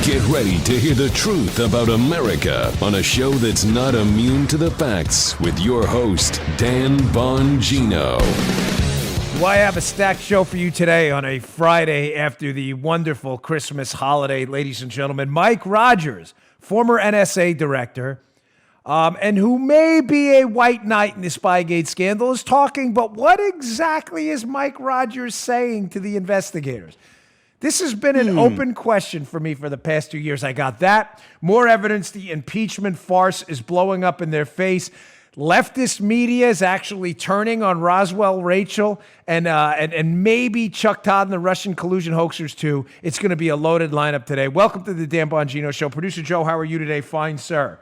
Get ready to hear the truth about America on a show that's not immune to the facts with your host, Dan Bongino. Well, I have a stacked show for you today on a Friday after the wonderful Christmas holiday, ladies and gentlemen. Mike Rodgers, former NSA director, and who may be a white knight in the Spygate scandal, is talking, but what exactly is Mike Rodgers saying to the investigators? This has been an open question for me for the past 2 years. I got that. More evidence the impeachment farce is blowing up in their face. Leftist media is actually turning on Roswell Rachel and maybe Chuck Todd and the Russian collusion hoaxers too. It's going to be a loaded lineup today. Welcome to the Dan Bongino Show. Producer Joe, how are you today? Fine, sir.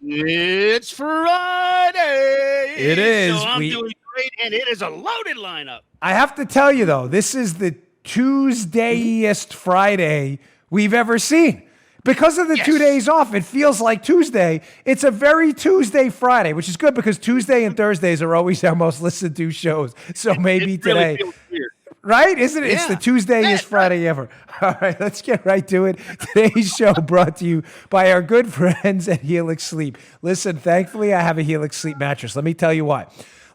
It's Friday. It is. So I'm doing great, and it is a loaded lineup. I have to tell you, though, this is the Tuesdayest Friday we've ever seen. Because of the 2 days off, it feels like Tuesday. It's a very Tuesday Friday, which is good because Tuesday and Thursdays are always our most listened to shows. So maybe today. Really feels weird. Right? Isn't it? Yeah. It's the Tuesdayest Friday ever. All right, let's get right to it. Today's show brought to you by our good friends at Helix Sleep. Listen, thankfully, I have a Helix Sleep mattress. Let me tell you why.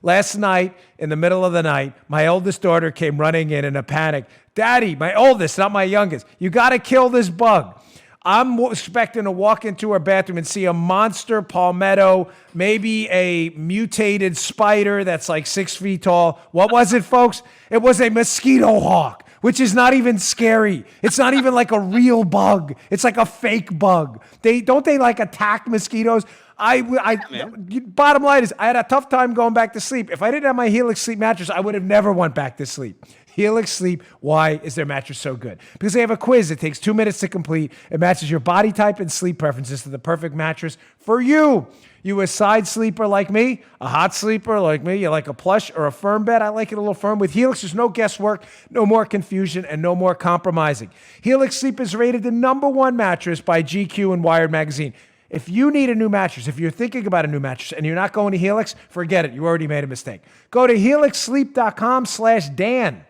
Last night, in the middle of the night, my oldest daughter came running in a panic. Daddy, my oldest, not my youngest, you got to kill this bug. I'm expecting to walk into her bathroom and see a monster palmetto, maybe a mutated spider that's like 6 feet tall. What was it, folks? It was a mosquito hawk, which is not even scary. It's not even like a real bug. It's like a fake bug. They like attack mosquitoes. Bottom line is I had a tough time going back to sleep. If I didn't have my Helix Sleep mattress, I would have never went back to sleep. Helix Sleep, why is their mattress so good? Because they have a quiz. It takes 2 minutes to complete. It matches your body type and sleep preferences to the perfect mattress for you. You a side sleeper like me, a hot sleeper like me, you like a plush or a firm bed? I like it a little firm. With Helix, there's no guesswork, no more confusion, and no more compromising. Helix Sleep is rated the #1 mattress by GQ and Wired magazine. If you need a new mattress, if you're thinking about a new mattress and you're not going to Helix, forget it. You already made a mistake. Go to helixsleep.com/Dan.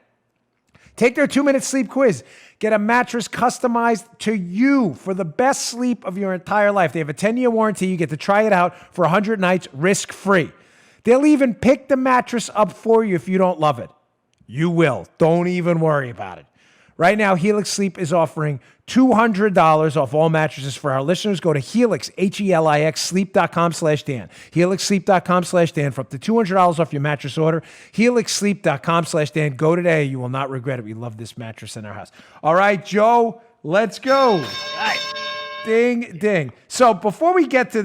Take their 2-minute sleep quiz. Get a mattress customized to you for the best sleep of your entire life. They have a 10-year warranty. You get to try it out for 100 nights risk-free. They'll even pick the mattress up for you if you don't love it. You will. Don't even worry about it. Right now, Helix Sleep is offering $200 off all mattresses for our listeners. Go to Helix, Helix, sleep.com/Dan. HelixSleep.com/Dan for up to $200 off your mattress order. HelixSleep.com/Dan. Go today. You will not regret it. We love this mattress in our house. All right, Joe, let's go. Right. Ding, ding. So before we get to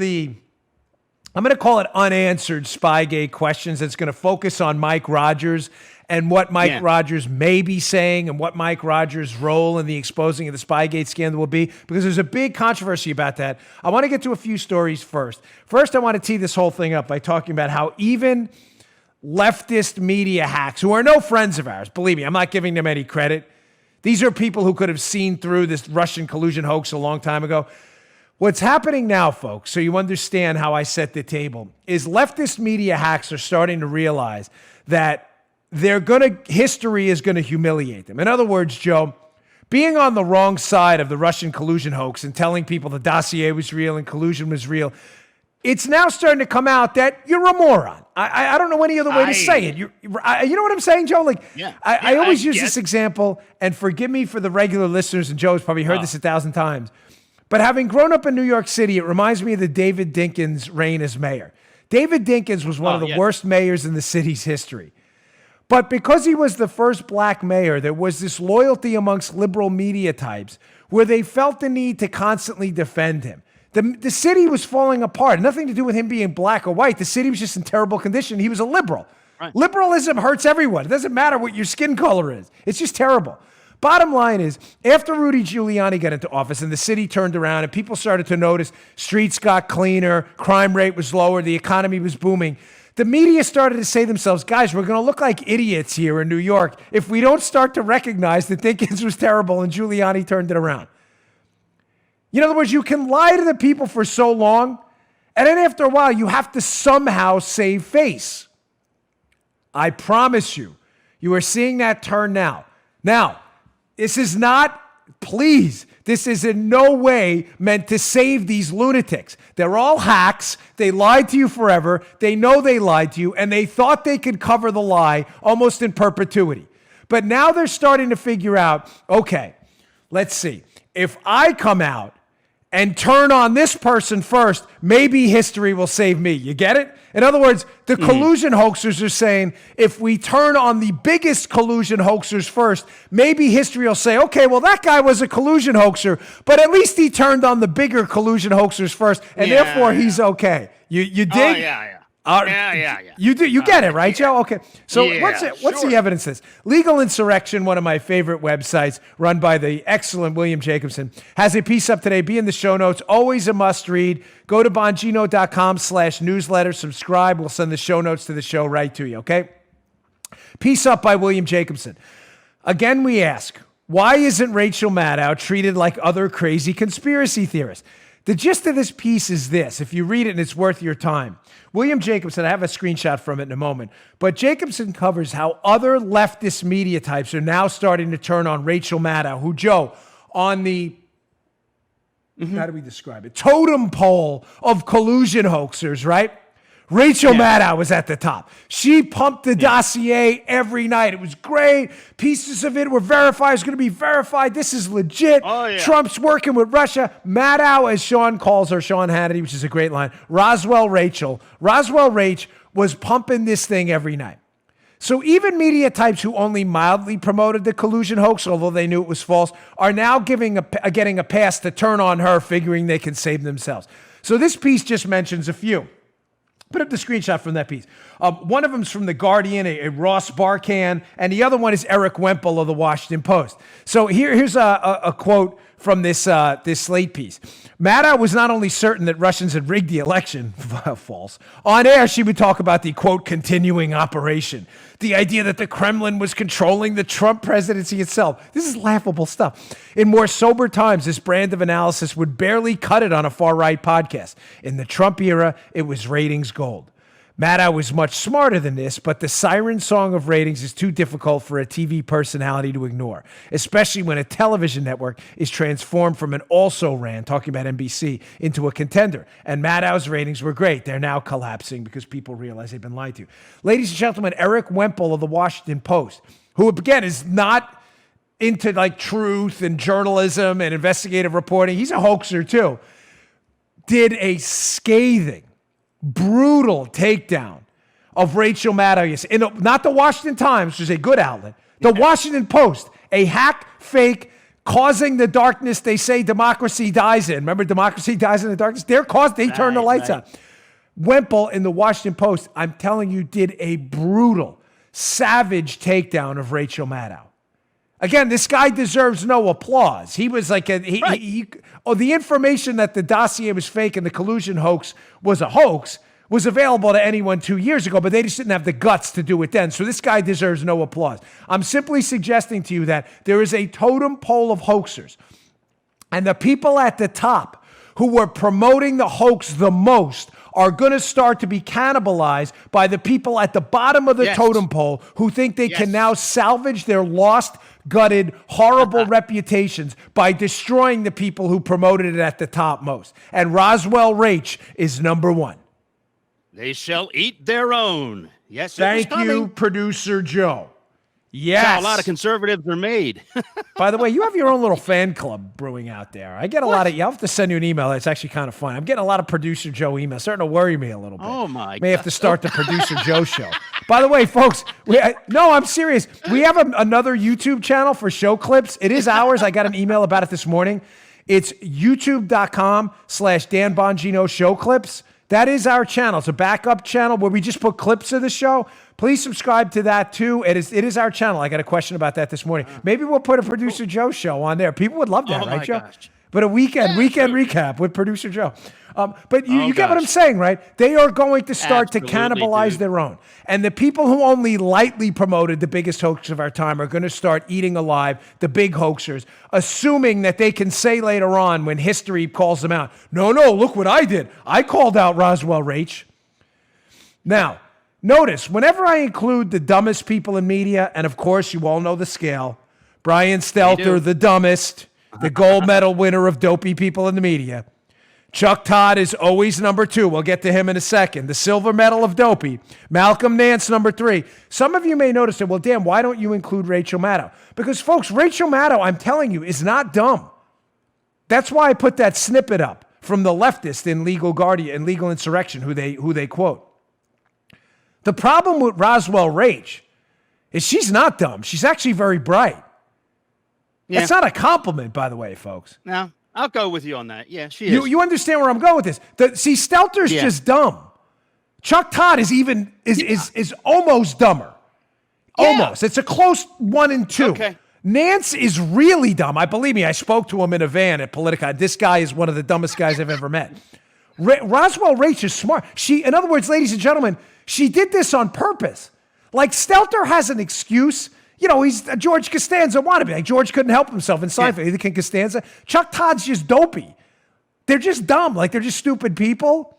I'm going to call it unanswered Spygate questions. It's going to focus on Mike Rodgers and what Mike Rodgers may be saying and what Mike Rodgers' role in the exposing of the Spygate scandal will be, because there's a big controversy about that. I want to get to a few stories first. First, I want to tee this whole thing up by talking about how even leftist media hacks, who are no friends of ours, believe me, I'm not giving them any credit. These are people who could have seen through this Russian collusion hoax a long time ago. What's happening now, folks, so you understand how I set the table, is leftist media hacks are starting to realize that history is going to humiliate them. In other words, Joe, being on the wrong side of the Russian collusion hoax and telling people the dossier was real and collusion was real, it's now starting to come out that you're a moron. I don't know any other way to say it. You know what I'm saying, Joe? I always use this example, and forgive me for the regular listeners, and Joe's probably heard this 1,000 times, but having grown up in New York City, it reminds me of the David Dinkins reign as mayor. David Dinkins was one of the worst mayors in the city's history. But because he was the first black mayor, there was this loyalty amongst liberal media types where they felt the need to constantly defend him. The city was falling apart. Nothing to do with him being black or white. The city was just in terrible condition. He was a liberal. Right. Liberalism hurts everyone. It doesn't matter what your skin color is. It's just terrible. Bottom line is, after Rudy Giuliani got into office and the city turned around and people started to notice streets got cleaner, crime rate was lower, the economy was booming, the media started to say to themselves, guys, we're going to look like idiots here in New York if we don't start to recognize that Dinkins was terrible and Giuliani turned it around. In other words, you can lie to the people for so long, and then after a while, you have to somehow save face. I promise you, you are seeing that turn now. Now, this is not please, this is in no way meant to save these lunatics. They're all hacks. They lied to you forever. They know they lied to you, and they thought they could cover the lie almost in perpetuity. But now they're starting to figure out, okay, let's see. If I come out and turn on this person first, maybe history will save me. You get it? In other words, the collusion hoaxers are saying, if we turn on the biggest collusion hoaxers first, maybe history will say, okay, well, that guy was a collusion hoaxer, but at least he turned on the bigger collusion hoaxers first, and therefore he's okay. You dig? Oh, yeah. You do. You get it, right, Joe? Okay. So what's the evidence of this? Legal Insurrection, one of my favorite websites, run by the excellent William Jacobson, has a piece up today. Be in the show notes. Always a must read. Go to Bongino.com/newsletter. Subscribe. We'll send the show notes to the show right to you, okay? Piece up by William Jacobson. Again, we ask, why isn't Rachel Maddow treated like other crazy conspiracy theorists? The gist of this piece is this. If you read it and it's worth your time. William Jacobson, I have a screenshot from it in a moment, but Jacobson covers how other leftist media types are now starting to turn on Rachel Maddow, who, Joe, on the, how do we describe it? Totem pole of collusion hoaxers, right? Rachel Maddow was at the top. She pumped the dossier every night. It was great. Pieces of it were verified. It's going to be verified. This is legit. Oh, yeah. Trump's working with Russia. Maddow, as Sean calls her, Sean Hannity, which is a great line. Roswell Rachel was pumping this thing every night. So even media types who only mildly promoted the collusion hoax, although they knew it was false, are now getting a pass to turn on her, figuring they can save themselves. So this piece just mentions a few. Put up the screenshot from that piece. One of them is from The Guardian, a Ross Barkan, and the other one is Eric Wemple of The Washington Post. So here's a quote from this Slate piece. Maddow was not only certain that Russians had rigged the election, false. On air, she would talk about the, quote, continuing operation. The idea that the Kremlin was controlling the Trump presidency itself. This is laughable stuff. In more sober times, this brand of analysis would barely cut it on a far-right podcast. In the Trump era, it was ratings gold. Maddow was much smarter than this, but the siren song of ratings is too difficult for a TV personality to ignore, especially when a television network is transformed from an also-ran, talking about NBC, into a contender. And Maddow's ratings were great. They're now collapsing because people realize they've been lied to. Ladies and gentlemen, Eric Wemple of The Washington Post, who, again, is not into like truth and journalism and investigative reporting. He's a hoaxer, too. Did a scathing, brutal takedown of Rachel Maddow. Yes, not the Washington Times, which is a good outlet. The Washington Post, a hack, fake, causing the darkness they say democracy dies in. Remember, democracy dies in the darkness? They turned the lights out. Wemple in the Washington Post, I'm telling you, did a brutal, savage takedown of Rachel Maddow. Again, this guy deserves no applause. He was like the information that the dossier was fake and the collusion hoax was a hoax was available to anyone 2 years ago, but they just didn't have the guts to do it then. So this guy deserves no applause. I'm simply suggesting to you that there is a totem pole of hoaxers, and the people at the top who were promoting the hoax the most are going to start to be cannibalized by the people at the bottom of the totem pole who think they can now salvage their lost, gutted, horrible reputations by destroying the people who promoted it at the top most. And Roswell Rach is number one. They shall eat their own. Yes, thank you, Producer Joe. Yes. That's how a lot of conservatives are made. By the way, you have your own little fan club brewing out there. I get a lot of, I'll have to send you an email. It's actually kind of fun. I'm getting a lot of Producer Joe emails. Starting to worry me a little bit. Oh, my God. May have to start the Producer Joe show. By the way, folks, no, I'm serious. We have another YouTube channel for show clips. It is ours. I got an email about it this morning. It's youtube.com/Dan Bongino show clips. That is our channel. It's a backup channel where we just put clips of the show. Please subscribe to that, too. It is our channel. I got a question about that this morning. Maybe we'll put a Producer Joe show on there. People would love that, right, Joe? Gosh. But a weekend recap with Producer Joe. But you get what I'm saying, right? They are going to start to cannibalize their own. And the people who only lightly promoted the biggest hoax of our time are going to start eating alive the big hoaxers, assuming that they can say later on when history calls them out, no, look what I did. I called out Roswell Rach. Now, notice, whenever I include the dumbest people in media, and of course you all know the scale, Brian Stelter, the dumbest, the gold medal winner of dopey people in the media. Chuck Todd is always number 2. We'll get to him in a second. The silver medal of dopey. Malcolm Nance, number 3. Some of you may notice that, well, damn, why don't you include Rachel Maddow? Because, folks, Rachel Maddow, I'm telling you, is not dumb. That's why I put that snippet up from the leftist in Legal Guardian and Legal Insurrection, who they quote. The problem with Roswell Rach is she's not dumb. She's actually very bright. Yeah. That's not a compliment, by the way, folks. No. I'll go with you on that. Yeah, she is. You understand where I'm going with this? See, Stelter's just dumb. Chuck Todd is almost dumber. Yeah. Almost. It's a close 1 and 2. Okay. Nance is really dumb. Believe me, I spoke to him in a van at Politica. This guy is one of the dumbest guys I've ever met. Roswell Rach is smart. In other words, ladies and gentlemen, she did this on purpose. Like, Stelter has an excuse. You know, he's a George Costanza wannabe. Like, George couldn't help himself in Seinfeld. Either can Costanza. Chuck Todd's just dopey. They're just dumb. Like, they're just stupid people.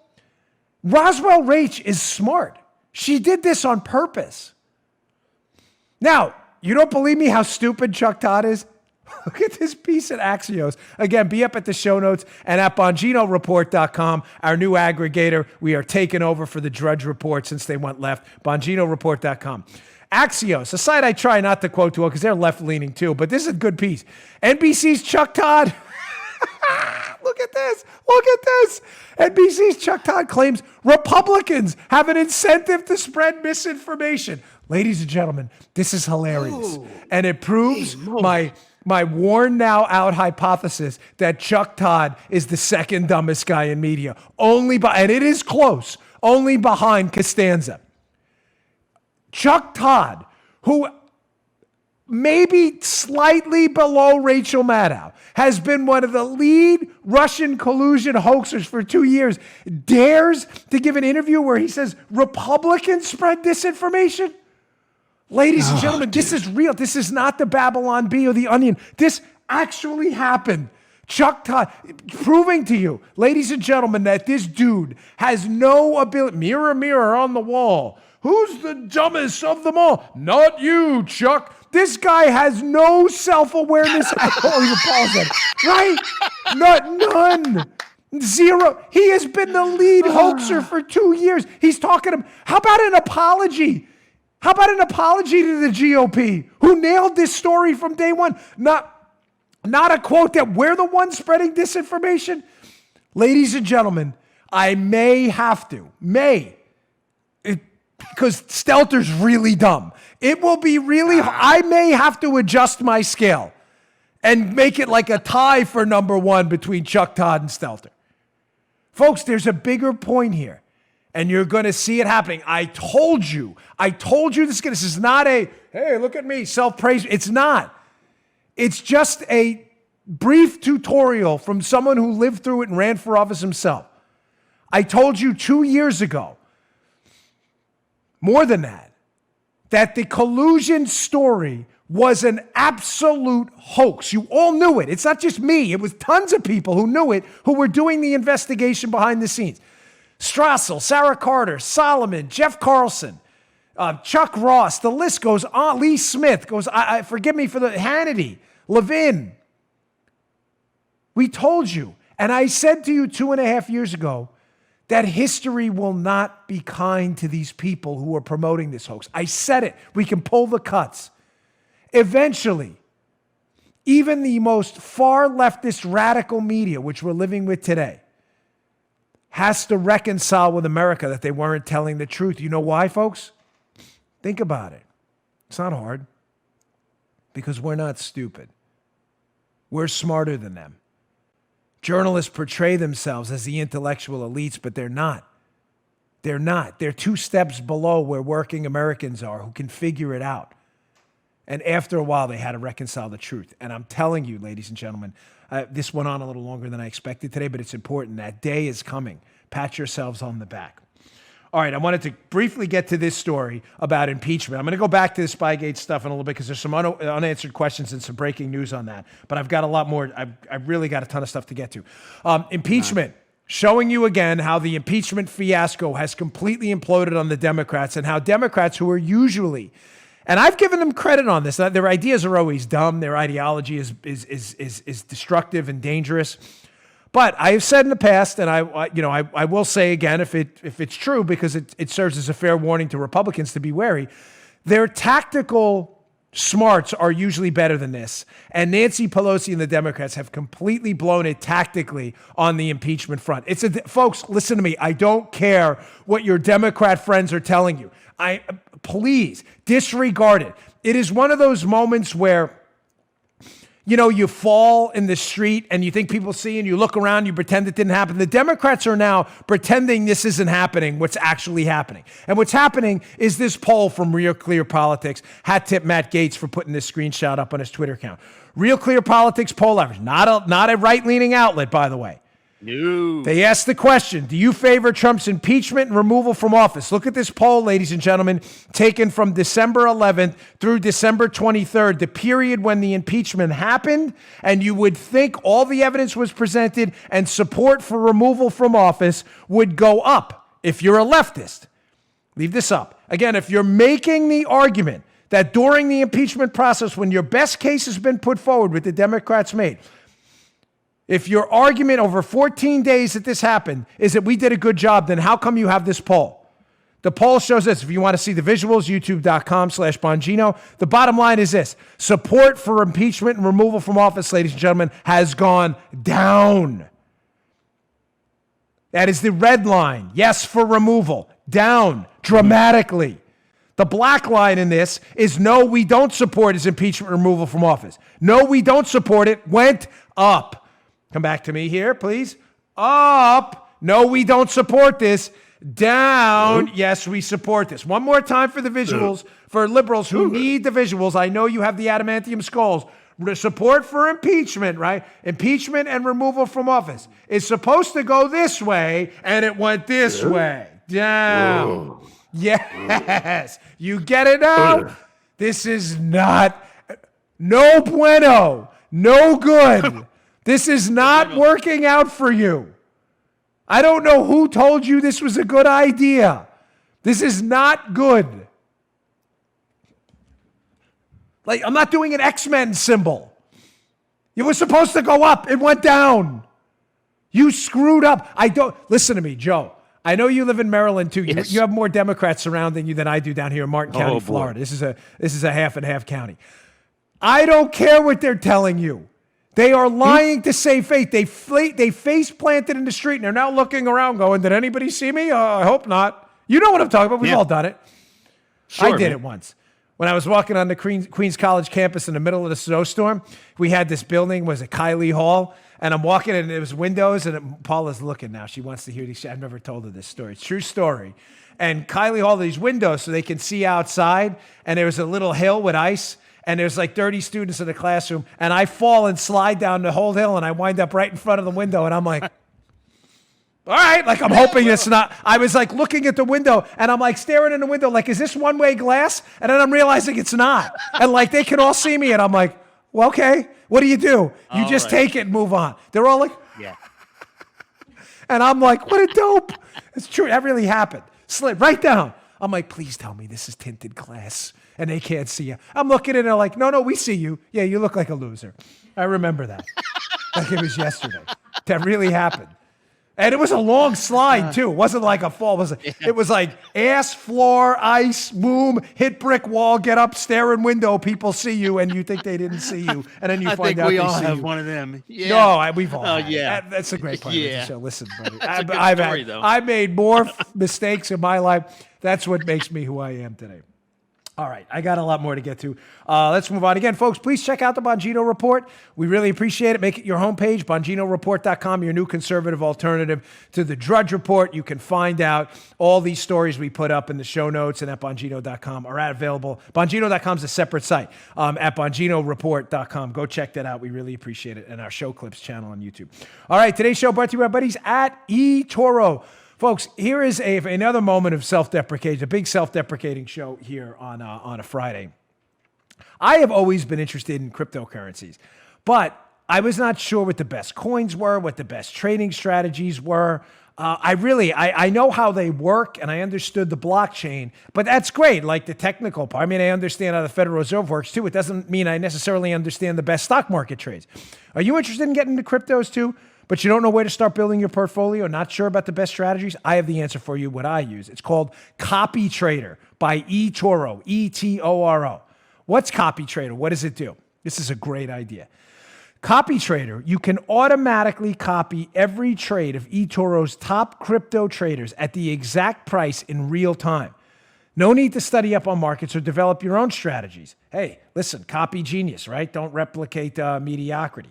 Roswell Rach is smart. She did this on purpose. Now, you don't believe me how stupid Chuck Todd is? Look at this piece at Axios. Again, be up at the show notes and at BonginoReport.com, our new aggregator. We are taking over for the Drudge Report since they went left. BonginoReport.com. Axios, a site I try not to quote too well because they're left-leaning too, but this is a good piece. NBC's Chuck Todd. Look at this. Look at this. NBC's Chuck Todd claims Republicans have an incentive to spread misinformation. Ladies and gentlemen, this is hilarious. Ooh. And it proves my worn now out hypothesis that Chuck Todd is the second dumbest guy in media. And it is close, only behind Costanza. Chuck Todd, who maybe slightly below Rachel Maddow, has been one of the lead Russian collusion hoaxers for 2 years, dares to give an interview where he says Republicans spread disinformation? Ladies and gentlemen, this is real. This is not the Babylon Bee or the Onion. This actually happened. Chuck Todd, proving to you, ladies and gentlemen, that this dude has no ability. Mirror, mirror on the wall. Who's the dumbest of them all? Not you, Chuck. This guy has no self-awareness at all. Even Paul said, right? None. Zero. He has been the lead hoaxer for 2 years. He's talking to him. How about an apology? How about an apology to the GOP, who nailed this story from day one? Not a quote that we're the ones spreading disinformation. Ladies and gentlemen, I may have to, because Stelter's really dumb. It will be really, I may have to adjust my scale and make it like a tie for number 1 between Chuck Todd and Stelter. Folks, there's a bigger point here, and you're going to see it happening. I told you this is not a, hey, look at me, self-praise. It's not. It's just a brief tutorial from someone who lived through it and ran for office himself. I told you 2 years ago, more than that the collusion story was an absolute hoax. You all knew it. It's not just me. It was tons of people who knew it, who were doing the investigation behind the scenes. Strassel, Sarah Carter, Solomon, Jeff Carlson, Chuck Ross, the list goes on. Lee Smith goes, forgive me for the Hannity, Levin. We told you, and I said to you 2.5 years ago, that history will not be kind to these people who are promoting this hoax. I said it. We can pull the cuts. Eventually, even the most far leftist radical media, which we're living with today, has to reconcile with America that they weren't telling the truth. You know why, folks? Think about it. It's not hard. Because we're not stupid. We're smarter than them. Journalists portray themselves as the intellectual elites, but they're not. They're not. They're 2 steps below where working Americans are who can figure it out. And after a while, they had to reconcile the truth. And I'm telling you, ladies and gentlemen, this went on a little longer than I expected today, but it's important. That day is coming. Pat yourselves on the back. All right, I wanted to briefly get to this story about impeachment. I'm going to go back to the Spygate stuff in a little bit because there's some unanswered questions and some breaking news on that. But I've got a lot more. I've really got a ton of stuff to get to. Impeachment, showing you again how the impeachment fiasco has completely imploded on the Democrats and how Democrats, who are usually And I've given them credit on this. Their ideas are always dumb. Their ideology is destructive and dangerous. But I have said in the past, and I will say again, if it's true, because it serves as a fair warning to Republicans to be wary, their tactical smarts are usually better than this. And Nancy Pelosi and the Democrats have completely blown it tactically on the impeachment front. Folks, listen to me. I don't care what your Democrat friends are telling you. Please disregard it. It is one of those moments where, you fall in the street and you think people see and you look around, you pretend it didn't happen. The Democrats are now pretending this isn't happening, what's actually happening. And what's happening is this poll from Real Clear Politics. Hat tip Matt Gaetz for putting this screenshot up on his Twitter account. Real Clear Politics poll average, not a right-leaning outlet, by the way. No. They asked the question, do you favor Trump's impeachment and removal from office? Look at this poll, ladies and gentlemen, taken from December 11th through December 23rd, the period when the impeachment happened, and you would think all the evidence was presented and support for removal from office would go up if you're a leftist. Leave this up. Again, if you're making the argument that during the impeachment process, when your best case has been put forward, with the Democrats made, if your argument over 14 days that this happened is that we did a good job, then how come you have this poll? The poll shows this. If you want to see the visuals, youtube.com/Bongino. The bottom line is this. Support for impeachment and removal from office, ladies and gentlemen, has gone down. That is the red line. Yes for removal. Down dramatically. The black line in this is no, we don't support his impeachment removal from office. No, we don't support it. Went up. Come back to me here, please. Up. No, we don't support this. Down. Yes, we support this. One more time for the visuals, for liberals who need the visuals. I know you have the adamantium skulls. Support for impeachment, right? Impeachment and removal from office is supposed to go this way, and it went this way. Down. Yes. You get it now? This is no bueno. No good. This is not working out for you. I don't know who told you this was a good idea. This is not good. Like, I'm not doing an X-Men symbol. It was supposed to go up. It went down. You screwed up. Listen to me, Joe. I know you live in Maryland too. Yes. You have more Democrats surrounding you than I do down here in Martin County, Florida. This is a half and half county. I don't care what they're telling you. They are lying to save face. They face planted in the street, and they're now looking around going, did anybody see me? I hope not. You know what I'm talking about. We've all done it. Sure, I did it once. When I was walking on the Queens College campus in the middle of the snowstorm, we had this building, was it Kylie Hall? And I'm walking, and there was windows, and Paula's looking now. She wants to hear these. I've never told her this story. It's a true story. And Kylie Hall, these windows so they can see outside, and there was a little hill with ice, and there's like 30 students in the classroom, and I fall and slide down the whole hill, and I wind up right in front of the window, and I'm like, all right, like I'm hoping it's not. I was like looking at the window, and I'm like staring in the window, like, is this one-way glass? And then I'm realizing it's not. And like they can all see me, and I'm like, well, okay, what do? You just take it and move on. They're all like, yeah. And I'm like, what a dope. It's true, that really happened. Slid right down. I'm like, please tell me this is tinted glass and they can't see you. I'm looking at it and they're like, no, we see you. Yeah, you look like a loser. I remember that. Like it was yesterday. That really happened. And it was a long slide too. It wasn't like a fall. It was like ass, floor, ice, boom, hit brick wall, get up, stare in window, people see you and you think they didn't see you. And then you find out they see you. I think we all have one of them. Yeah. No, we've all had yeah. it. That's a great part of the show. Listen, buddy. Though. I made more mistakes in my life. That's what makes me who I am today. All right, I got a lot more to get to. Let's move on. Again, folks, please check out the Bongino Report. We really appreciate it. Make it your homepage, BonginoReport.com, your new conservative alternative to the Drudge Report. You can find out all these stories we put up in the show notes and at Bongino.com are available. Bongino.com is a separate site. At BonginoReport.com. Go check that out. We really appreciate it. And our show clips channel on YouTube. All right, today's show brought to you by our buddies at eToro. Folks, here is another moment of self-deprecation, a big self-deprecating show here on a Friday. I have always been interested in cryptocurrencies, but I was not sure what the best coins were, what the best trading strategies were. I know how they work, and I understood the blockchain, but that's great, like the technical part. I mean, I understand how the Federal Reserve works too. It doesn't mean I necessarily understand the best stock market trades. Are you interested in getting into cryptos too, but you don't know where to start building your portfolio, not sure about the best strategies? I have the answer for you, what I use. It's called Copy Trader by eToro, E-T-O-R-O. What's Copy Trader? What does it do? This is a great idea. Copy Trader, you can automatically copy every trade of eToro's top crypto traders at the exact price in real time. No need to study up on markets or develop your own strategies. Hey, listen, copy genius, right? Don't replicate mediocrity.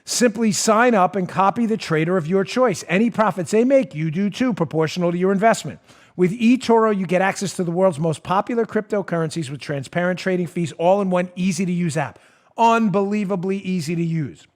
Simply sign up and copy the trader of your choice. Any profits they make, you do too, proportional to your investment. With eToro, you get access to the world's most popular cryptocurrencies with transparent trading fees, all in one easy-to-use app. Unbelievably easy to use.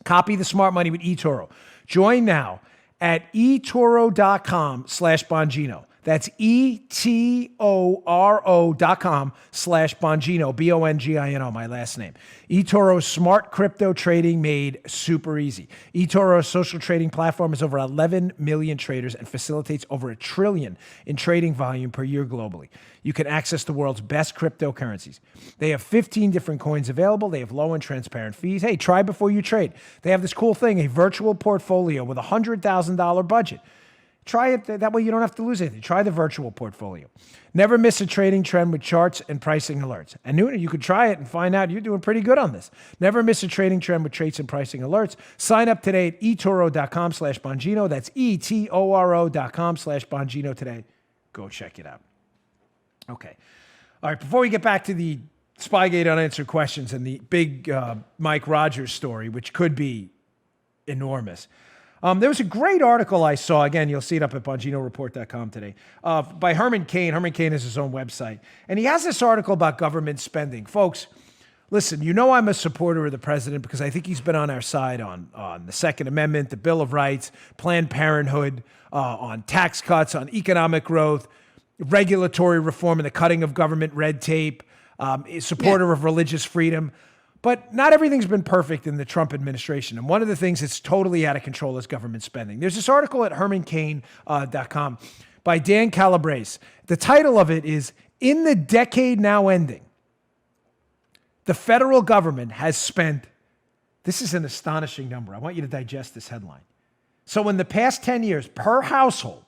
Copy the smart money with eToro. Join now at eToro.com/Bongino. That's eToro.com/Bongino, Bongino, my last name. eToro's smart crypto trading made super easy. eToro's social trading platform has over 11 million traders and facilitates over $1 trillion in trading volume per year globally. You can access the world's best cryptocurrencies. They have 15 different coins available. They have low and transparent fees. Hey, try before you trade. They have this cool thing, a virtual portfolio with a $100,000 budget. Try it. That way you don't have to lose anything. Try the virtual portfolio. Never miss a trading trend with charts and pricing alerts. And you could try it and find out you're doing pretty good on this. Never miss a trading trend with traits and pricing alerts. Sign up today at eToro.com/Bongino. That's eToro.com/Bongino today. Go check it out. Okay. All right. Before we get back to the Spygate unanswered questions and the big Mike Rodgers story, which could be enormous. There was a great article I saw. Again, you'll see it up at BonginoReport.com today, by Herman Cain. Herman Cain has his own website. And he has this article about government spending. Folks, listen, you know I'm a supporter of the president because I think he's been on our side on the Second Amendment, the Bill of Rights, Planned Parenthood, on tax cuts, on economic growth, regulatory reform, and the cutting of government red tape, supporter of religious freedom. But not everything's been perfect in the Trump administration. And one of the things that's totally out of control is government spending. There's this article at HermanCain.com by Dan Calabrese. The title of it is, "In the Decade Now Ending, the federal government has spent," this is an astonishing number. I want you to digest this headline. So in the past 10 years, per household,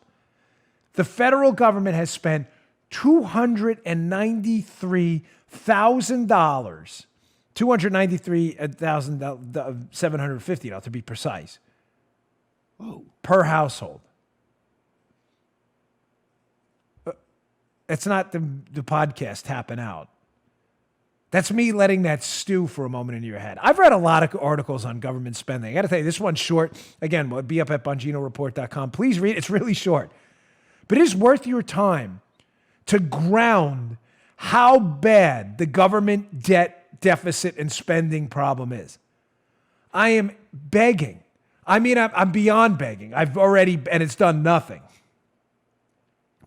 the federal government has spent $293,000 $293,750 to be precise. Whoa. Per household. It's not the podcast tapping out. That's me letting that stew for a moment in your head. I've read a lot of articles on government spending. I got to tell you, this one's short. Again, it'll be up at BonginoReport.com. Please read it. It's really short. But it is worth your time to ground how bad the government debt deficit and spending problem is. I am begging. I mean, I'm beyond begging. I've already, and it's done nothing.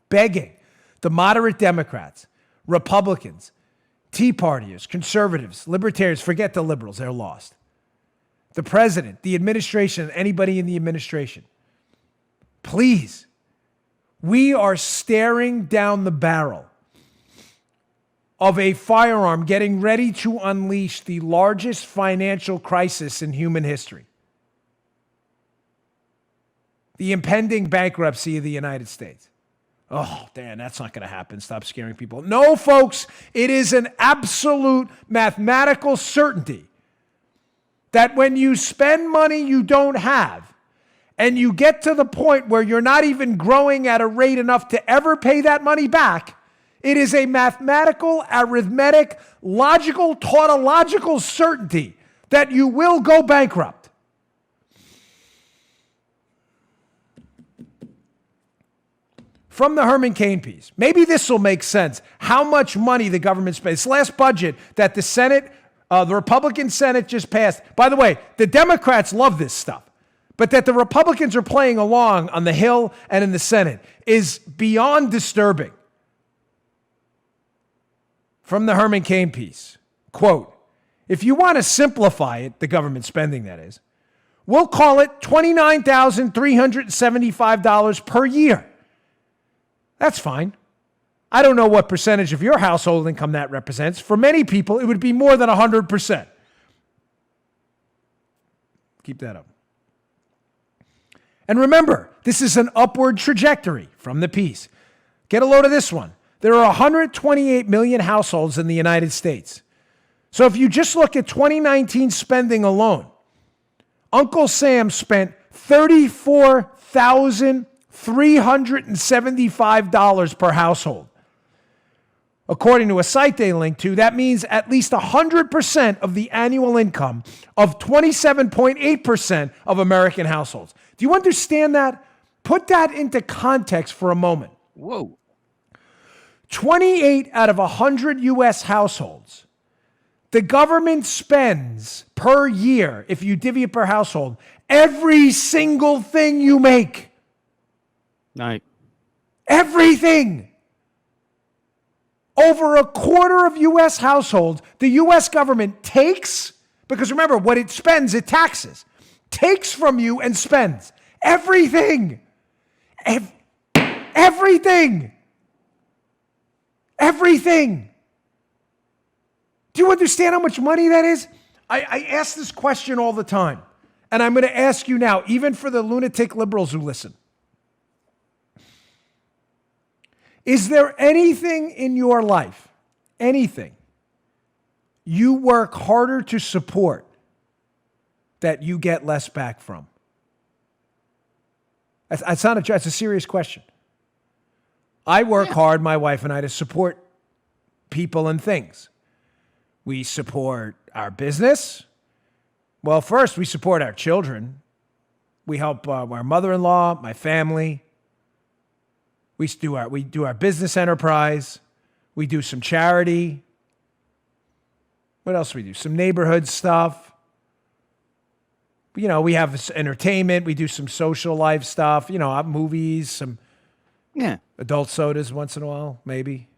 Begging the moderate Democrats, Republicans, Tea Partiers, conservatives, libertarians, forget the liberals, they're lost. The president, the administration, anybody in the administration, please, we are staring down the barrel of a firearm getting ready to unleash the largest financial crisis in human history. The impending bankruptcy of the United States. Oh, Dan, that's not going to happen. Stop scaring people. No, folks, it is an absolute mathematical certainty that when you spend money you don't have, and you get to the point where you're not even growing at a rate enough to ever pay that money back, it is a mathematical, arithmetic, logical, tautological certainty that you will go bankrupt. From the Herman Cain piece, maybe this will make sense, how much money the government spends. This last budget that the Senate, the Republican Senate just passed. By the way, the Democrats love this stuff. But that the Republicans are playing along on the Hill and in the Senate is beyond disturbing. From the Herman Cain piece, quote, "If you want to simplify it, the government spending that is, We'll call it $29,375 per year. That's fine. I don't know what percentage of your household income that represents. For many people, it would be more than 100%. Keep that up. And remember, this is an upward trajectory from the piece. Get a load of this one. There are 128 million households in the United States. So if you just look at 2019 spending alone, Uncle Sam spent $34,375 per household. According to a site they link to, that means at least 100% of the annual income of 27.8% of American households. Do you understand that? Put that into context for a moment. Whoa. 28 out of 100 U.S. households, the government spends per year, if you divvy it per household, every single thing you make. Right. Everything. Over a quarter of U.S. households, the U.S. government takes, because remember, what it spends, it taxes, takes from you and spends. Everything. Everything. Everything. Do you understand how much money that is? I ask this question all the time, and I'm going to ask you now, even for the lunatic liberals who listen. Is there anything in your life, anything, you work harder to support that you get less back from? It's not a joke, it's a serious question. I work hard, my wife and I, to support people and things. We support our business. Well, first, we support our children. We help our mother-in-law, my family. We do our business enterprise. We do some charity. What else do we do? Some neighborhood stuff. You know, we have entertainment. We do some social life stuff. You know, movies, some adult sodas once in a while, maybe.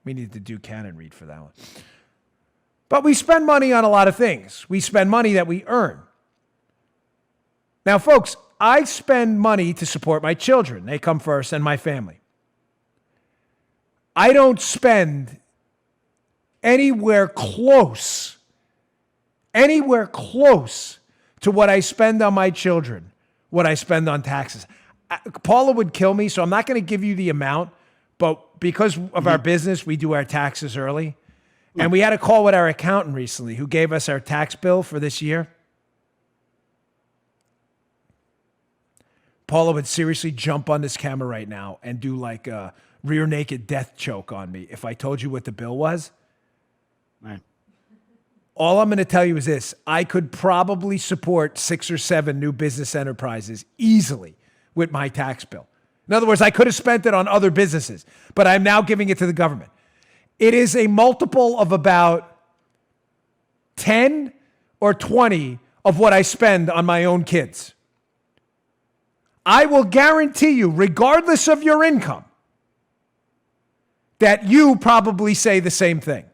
We need to do Canon read for that one. But we spend money on a lot of things. We spend money that we earn. Now, folks, I spend money to support my children. They come first, and my family. I don't spend anywhere close to what I spend on my children, what I spend on taxes. Paula would kill me, so I'm not going to give you the amount, but because of our business, we do our taxes early. And we had a call with our accountant recently who gave us our tax bill for this year. Paula would seriously jump on this camera right now and do like a rear naked death choke on me if I told you what the bill was. Right. All I'm going to tell you is this. I could probably support 6 or 7 new business enterprises easily with my tax bill. In other words, I could have spent it on other businesses, but I'm now giving it to the government. It is a multiple of about 10 or 20 of what I spend on my own kids. I will guarantee you, regardless of your income, that you probably say the same thing.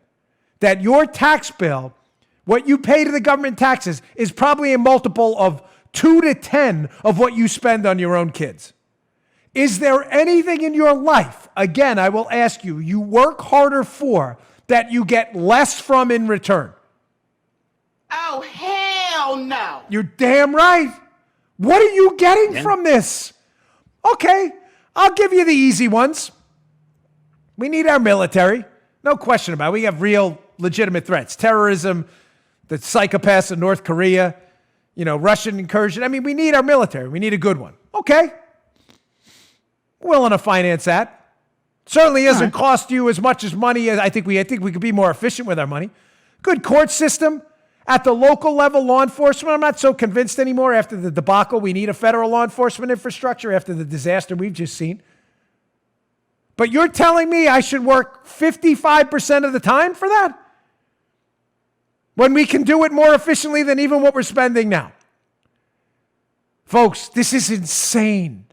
That your tax bill, what you pay to the government taxes, is probably a multiple of 2 to 10 of what you spend on your own kids. Is there anything in your life, again, I will ask you, you work harder for, that you get less from in return? Oh, hell no. You're damn right. What are you getting from this? Okay, I'll give you the easy ones. We need our military. No question about it. We have real legitimate threats. Terrorism, the psychopaths in North Korea, Russian incursion. I mean, we need our military. We need a good one. Okay. Willing to finance that. Certainly doesn't cost you as much as money as I think we could be more efficient with our money. Good court system. At the local level, law enforcement, I'm not so convinced anymore after the debacle. We need a federal law enforcement infrastructure after the disaster we've just seen. But you're telling me I should work 55% of the time for that? When we can do it more efficiently than even what we're spending now. Folks, this is insane.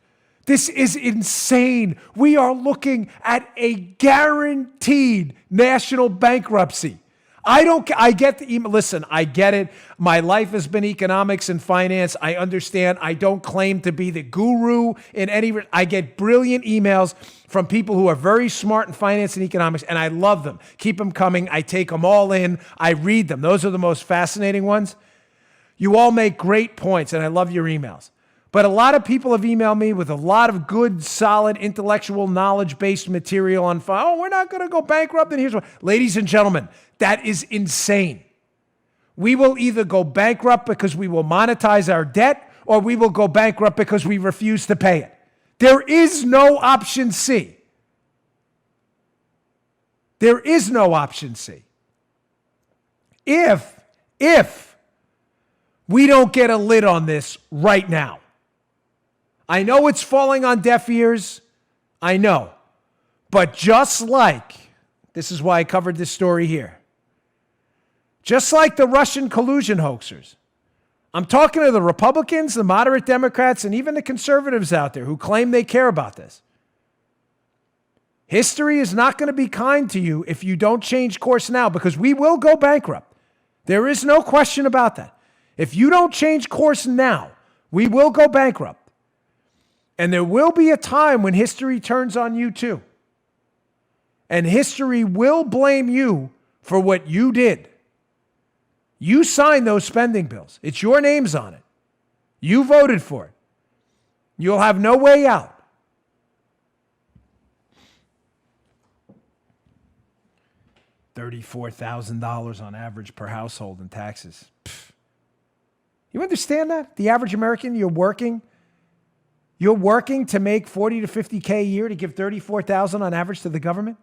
This is insane. We are looking at a guaranteed national bankruptcy. I get the email. Listen, I get it. My life has been economics and finance. I understand. I don't claim to be the guru in any. I get brilliant emails from people who are very smart in finance and economics, and I love them. Keep them coming. I take them all in. I read them. Those are the most fascinating ones. You all make great points, and I love your emails. But a lot of people have emailed me with a lot of good, solid, intellectual, knowledge-based material on file. Oh, we're not going to go bankrupt, and here's what. Ladies and gentlemen, that is insane. We will either go bankrupt because we will monetize our debt, or we will go bankrupt because we refuse to pay it. There is no option C. There is no option C. If we don't get a lid on this right now. I know it's falling on deaf ears. I know. But just like, this is why I covered this story here. Just like the Russian collusion hoaxers, I'm talking to the Republicans, the moderate Democrats, and even the conservatives out there who claim they care about this. History is not going to be kind to you if you don't change course now, because we will go bankrupt. There is no question about that. If you don't change course now, we will go bankrupt. And there will be a time when history turns on you too. And history will blame you for what you did. You signed those spending bills. It's your names on it. You voted for it. You'll have no way out. $34,000 on average per household in taxes. Pfft. You understand that? The average American, you're working to make 40 to 50K a year to give $34,000 on average to the government?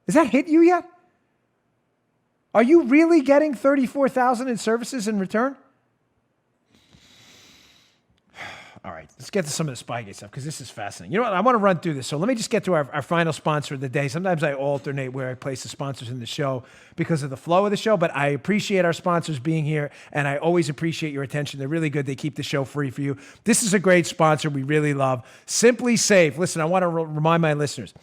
Has that hit you yet? Are you really getting $34,000 in services in return? All right, let's get to some of the Spygate stuff because this is fascinating. You know what? I want to run through this. So let me just get to our final sponsor of the day. Sometimes I alternate where I place the sponsors in the show because of the flow of the show, but I appreciate our sponsors being here, and I always appreciate your attention. They're really good. They keep the show free for you. This is a great sponsor we really love. Simply Safe. Listen, I want to remind my listeners.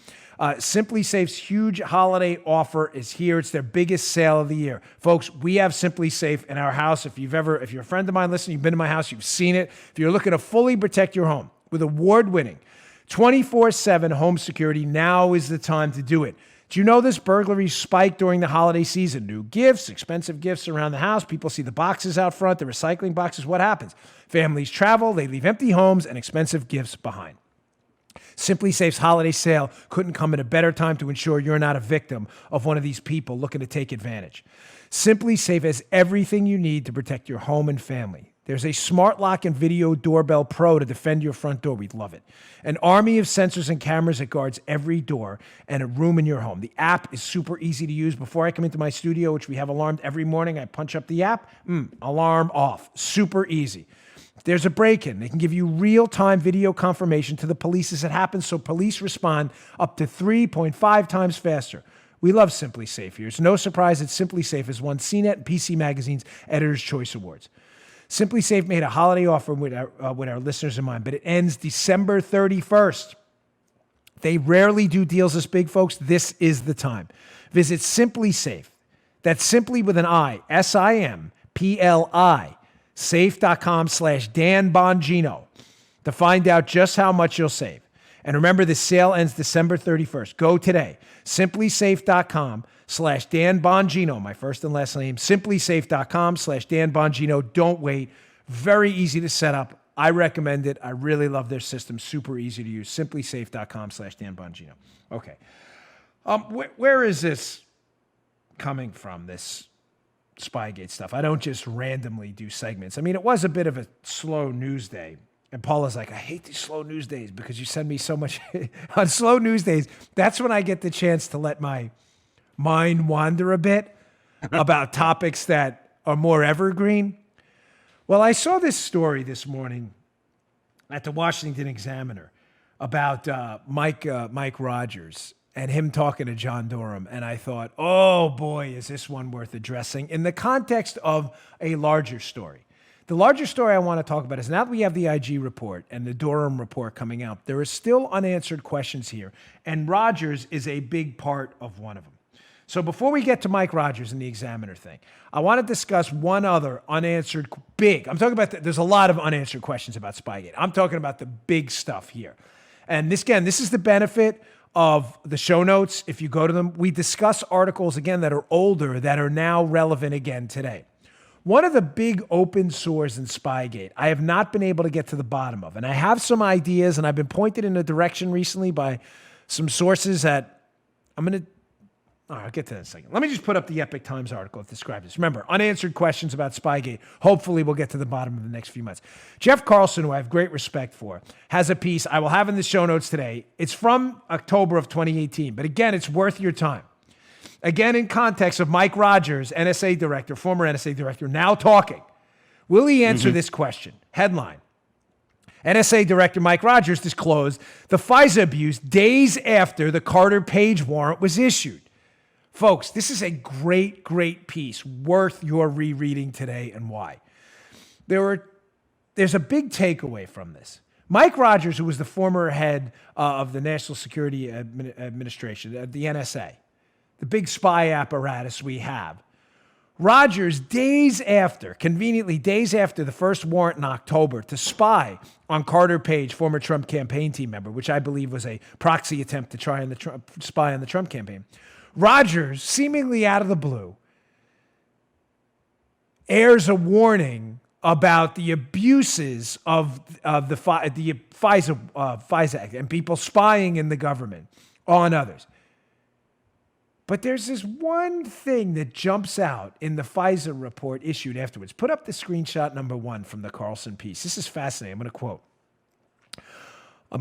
Simply Safe's huge holiday offer is here. It's their biggest sale of the year. Folks, we have Simply Safe in our house. If you're a friend of mine listening, you've been to my house, you've seen it. If you're looking to fully protect your home with award-winning 24/7 home security, now is the time to do it. Do you know this burglary spiked during the holiday season? New gifts, expensive gifts around the house. People see the boxes out front, the recycling boxes. What happens? Families travel, they leave empty homes and expensive gifts behind. Simply Safe's holiday sale couldn't come at a better time to ensure you're not a victim of one of these people looking to take advantage. Simply Safe has everything you need to protect your home and family. There's a smart lock and video doorbell pro to defend your front door. We'd love it. An army of sensors and cameras that guards every door and a room in your home. The app is super easy to use. Before I come into my studio, which we have alarmed every morning, I punch up the app, alarm off. Super easy. If there's a break-in, they can give you real-time video confirmation to the police as it happens, so police respond up to 3.5 times faster. We love Simply Safe here. It's no surprise that Simply Safe has won CNET and PC Magazine's Editor's Choice Awards. Simply Safe made a holiday offer with our listeners in mind, but it ends December 31st. They rarely do deals this big, folks. This is the time. Visit Simply Safe. That's simply with an I, SIMPLI. safe.com/Dan Bongino to find out just how much you'll save. And remember, the sale ends December 31st. Go today. Simplysafe.com/Dan Bongino, my first and last name. Simplysafe.com/Dan Bongino. Don't wait. Very easy to set up. I recommend it. I really love their system. Super easy to use. Simplysafe.com/Dan Bongino. Okay. Where is this coming from, this Spygate stuff? I don't just randomly do segments. I mean, it was a bit of a slow news day. And Paula's like, I hate these slow news days because you send me so much. On slow news days, that's when I get the chance to let my mind wander a bit about topics that are more evergreen. Well, I saw this story this morning at the Washington Examiner about Mike Rodgers and him talking to John Doram. And I thought, oh boy, is this one worth addressing in the context of a larger story. The larger story I want to talk about is now that we have the IG report and the Doram report coming out, there are still unanswered questions here. And Rodgers is a big part of one of them. So before we get to Mike Rodgers and the Examiner thing, I want to discuss one other unanswered big. I'm talking about, there's a lot of unanswered questions about Spygate. I'm talking about the big stuff here. And this is the benefit of the show notes. If you go to them, we discuss articles, again, that are older, that are now relevant again today. One of the big open sores in Spygate, I have not been able to get to the bottom of. And I have some ideas, and I've been pointed in a direction recently by some sources that I'm going to, all right, I'll get to that in a second. Let me just put up the Epoch Times article that describes this. Remember, unanswered questions about Spygate. Hopefully we'll get to the bottom of the next few months. Jeff Carlson, who I have great respect for, has a piece I will have in the show notes today. It's from October of 2018, but again, it's worth your time. Again, in context of Mike Rodgers, NSA director, former NSA director, now talking. Will he answer this question? Headline. NSA Director Mike Rodgers disclosed the FISA abuse days after the Carter Page warrant was issued. Folks, this is a great, great piece worth your rereading today, and why. There's a big takeaway from this. Mike Rodgers, who was the former head of the National Security Administration, the NSA, the big spy apparatus we have, Rodgers, conveniently days after the first warrant in October to spy on Carter Page, former Trump campaign team member, which I believe was a proxy attempt to try and spy on the Trump campaign, Rodgers, seemingly out of the blue, airs a warning about the abuses of the FISA Act and people spying in the government on others. But there's this one thing that jumps out in the FISA report issued afterwards. Put up the screenshot number 1 from the Carlson piece. This is fascinating. I'm going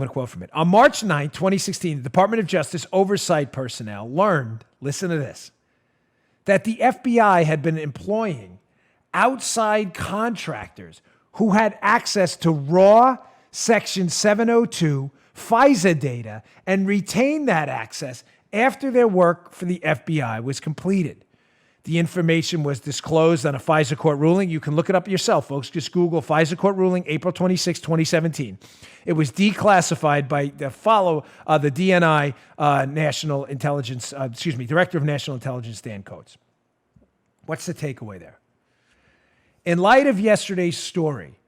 to quote from it. On March 9, 2016, the Department of Justice oversight personnel learned, listen to this, that the FBI had been employing outside contractors who had access to raw Section 702 FISA data and retained that access after their work for the FBI was completed. The information was disclosed on a FISA court ruling. You can look it up yourself, folks. Just Google FISA court ruling, April 26, 2017. It was declassified by the DNI National Intelligence, Director of National Intelligence, Dan Coates. What's the takeaway there? In light of yesterday's story,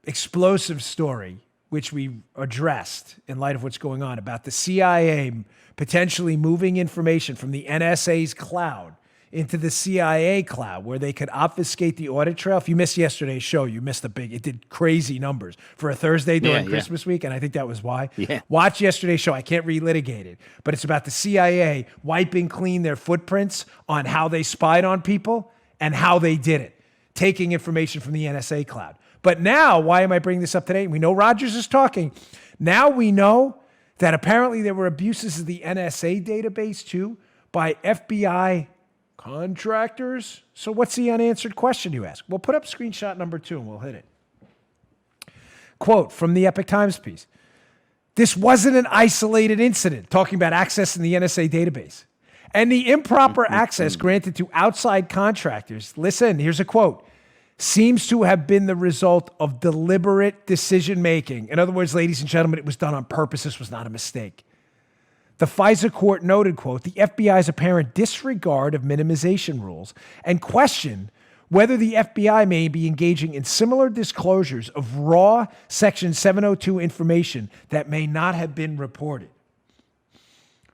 explosive story, which we addressed in light of what's going on about the CIA potentially moving information from the NSA's cloud into the CIA cloud where they could obfuscate the audit trail. If you missed yesterday's show, you missed it did crazy numbers for a Thursday during Christmas week, and I think that was why. Yeah. Watch yesterday's show. I can't relitigate it, but it's about the CIA wiping clean their footprints on how they spied on people and how they did it, taking information from the NSA cloud. But now, why am I bringing this up today? We know Rodgers is talking. Now we know that apparently there were abuses of the NSA database too by FBI contractors. So what's the unanswered question, you ask? Well, put up screenshot number 2 and we'll hit it. Quote from the Epoch Times piece. This wasn't an isolated incident, talking about accessing the NSA database. And the improper access granted to outside contractors, listen, here's a quote, seems to have been the result of deliberate decision-making. In other words, ladies and gentlemen, it was done on purpose. This was not a mistake. The FISA court noted, quote, the FBI's apparent disregard of minimization rules and questioned whether the FBI may be engaging in similar disclosures of raw Section 702 information that may not have been reported.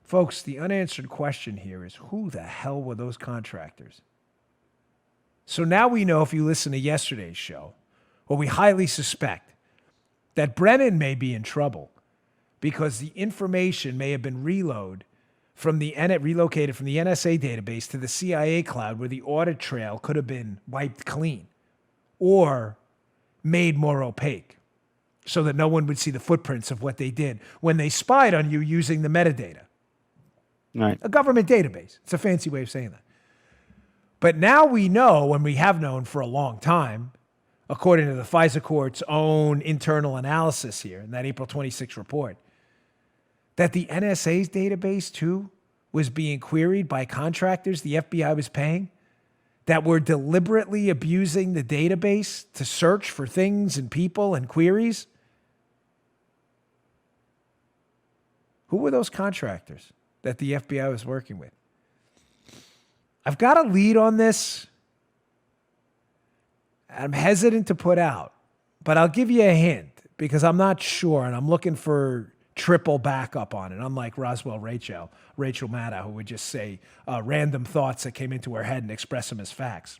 Folks, the unanswered question here is, who the hell were those contractors? So now we know, if you listen to yesterday's show, or we highly suspect, that Brennan may be in trouble because the information may have been relocated from the NSA database to the CIA cloud where the audit trail could have been wiped clean or made more opaque so that no one would see the footprints of what they did when they spied on you using the metadata. Right. A government database. It's a fancy way of saying that. But now we know, and we have known for a long time, according to the FISA court's own internal analysis here in that April 26 report, that the NSA's database too was being queried by contractors the FBI was paying that were deliberately abusing the database to search for things and people and queries. Who were those contractors that the FBI was working with? I've got a lead on this. I'm hesitant to put out, but I'll give you a hint because I'm not sure, and I'm looking for triple backup on it. Unlike Roswell Rachel Maddow, who would just say random thoughts that came into her head and express them as facts.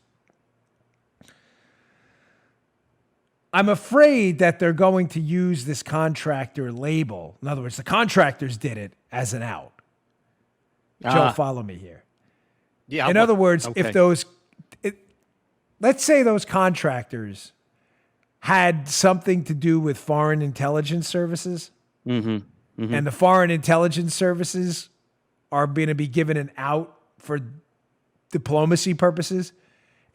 I'm afraid that they're going to use this contractor label. In other words, the contractors did it as an out. Joe, follow me here. Yeah. In other words, okay. if let's say those contractors had something to do with foreign intelligence services, and the foreign intelligence services are going to be given an out for diplomacy purposes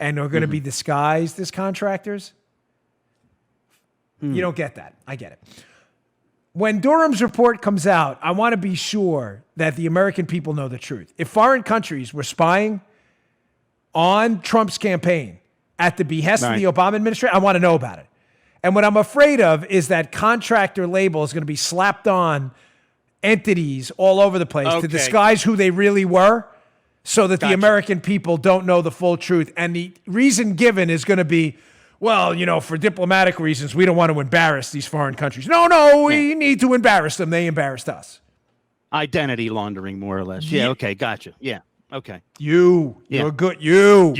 and are going to be disguised as contractors, you don't get that. I get it. When Doram's report comes out, I want to be sure that the American people know the truth. If foreign countries were spying on Trump's campaign at the behest of the Obama administration, I want to know about it. And what I'm afraid of is that contractor label is going to be slapped on entities all over the place to disguise who they really were so that the American people don't know the full truth. And the reason given is going to be, well, you know, for diplomatic reasons, we don't want to embarrass these foreign countries. No, we need to embarrass them. They embarrassed us. Identity laundering, more or less. Yeah, okay, gotcha. Yeah, okay. You're good. You're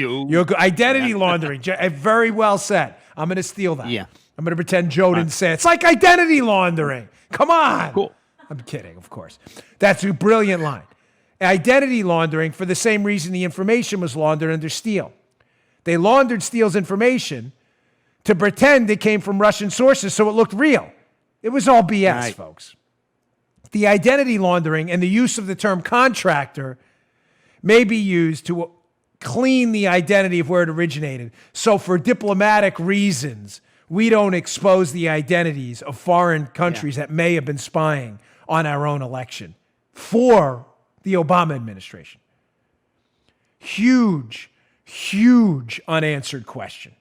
good. Identity laundering. Very well said. I'm going to steal that. Yeah. I'm going to pretend Joe didn't say it. It's like identity laundering. Come on. Cool. I'm kidding, of course. That's a brilliant line. Identity laundering for the same reason the information was laundered under Steele. They laundered Steele's information to pretend it came from Russian sources so it looked real. It was all BS, folks. The identity laundering and the use of the term contractor may be used to clean the identity of where it originated. So for diplomatic reasons, we don't expose the identities of foreign countries that may have been spying on our own election for the Obama administration. Huge unanswered question.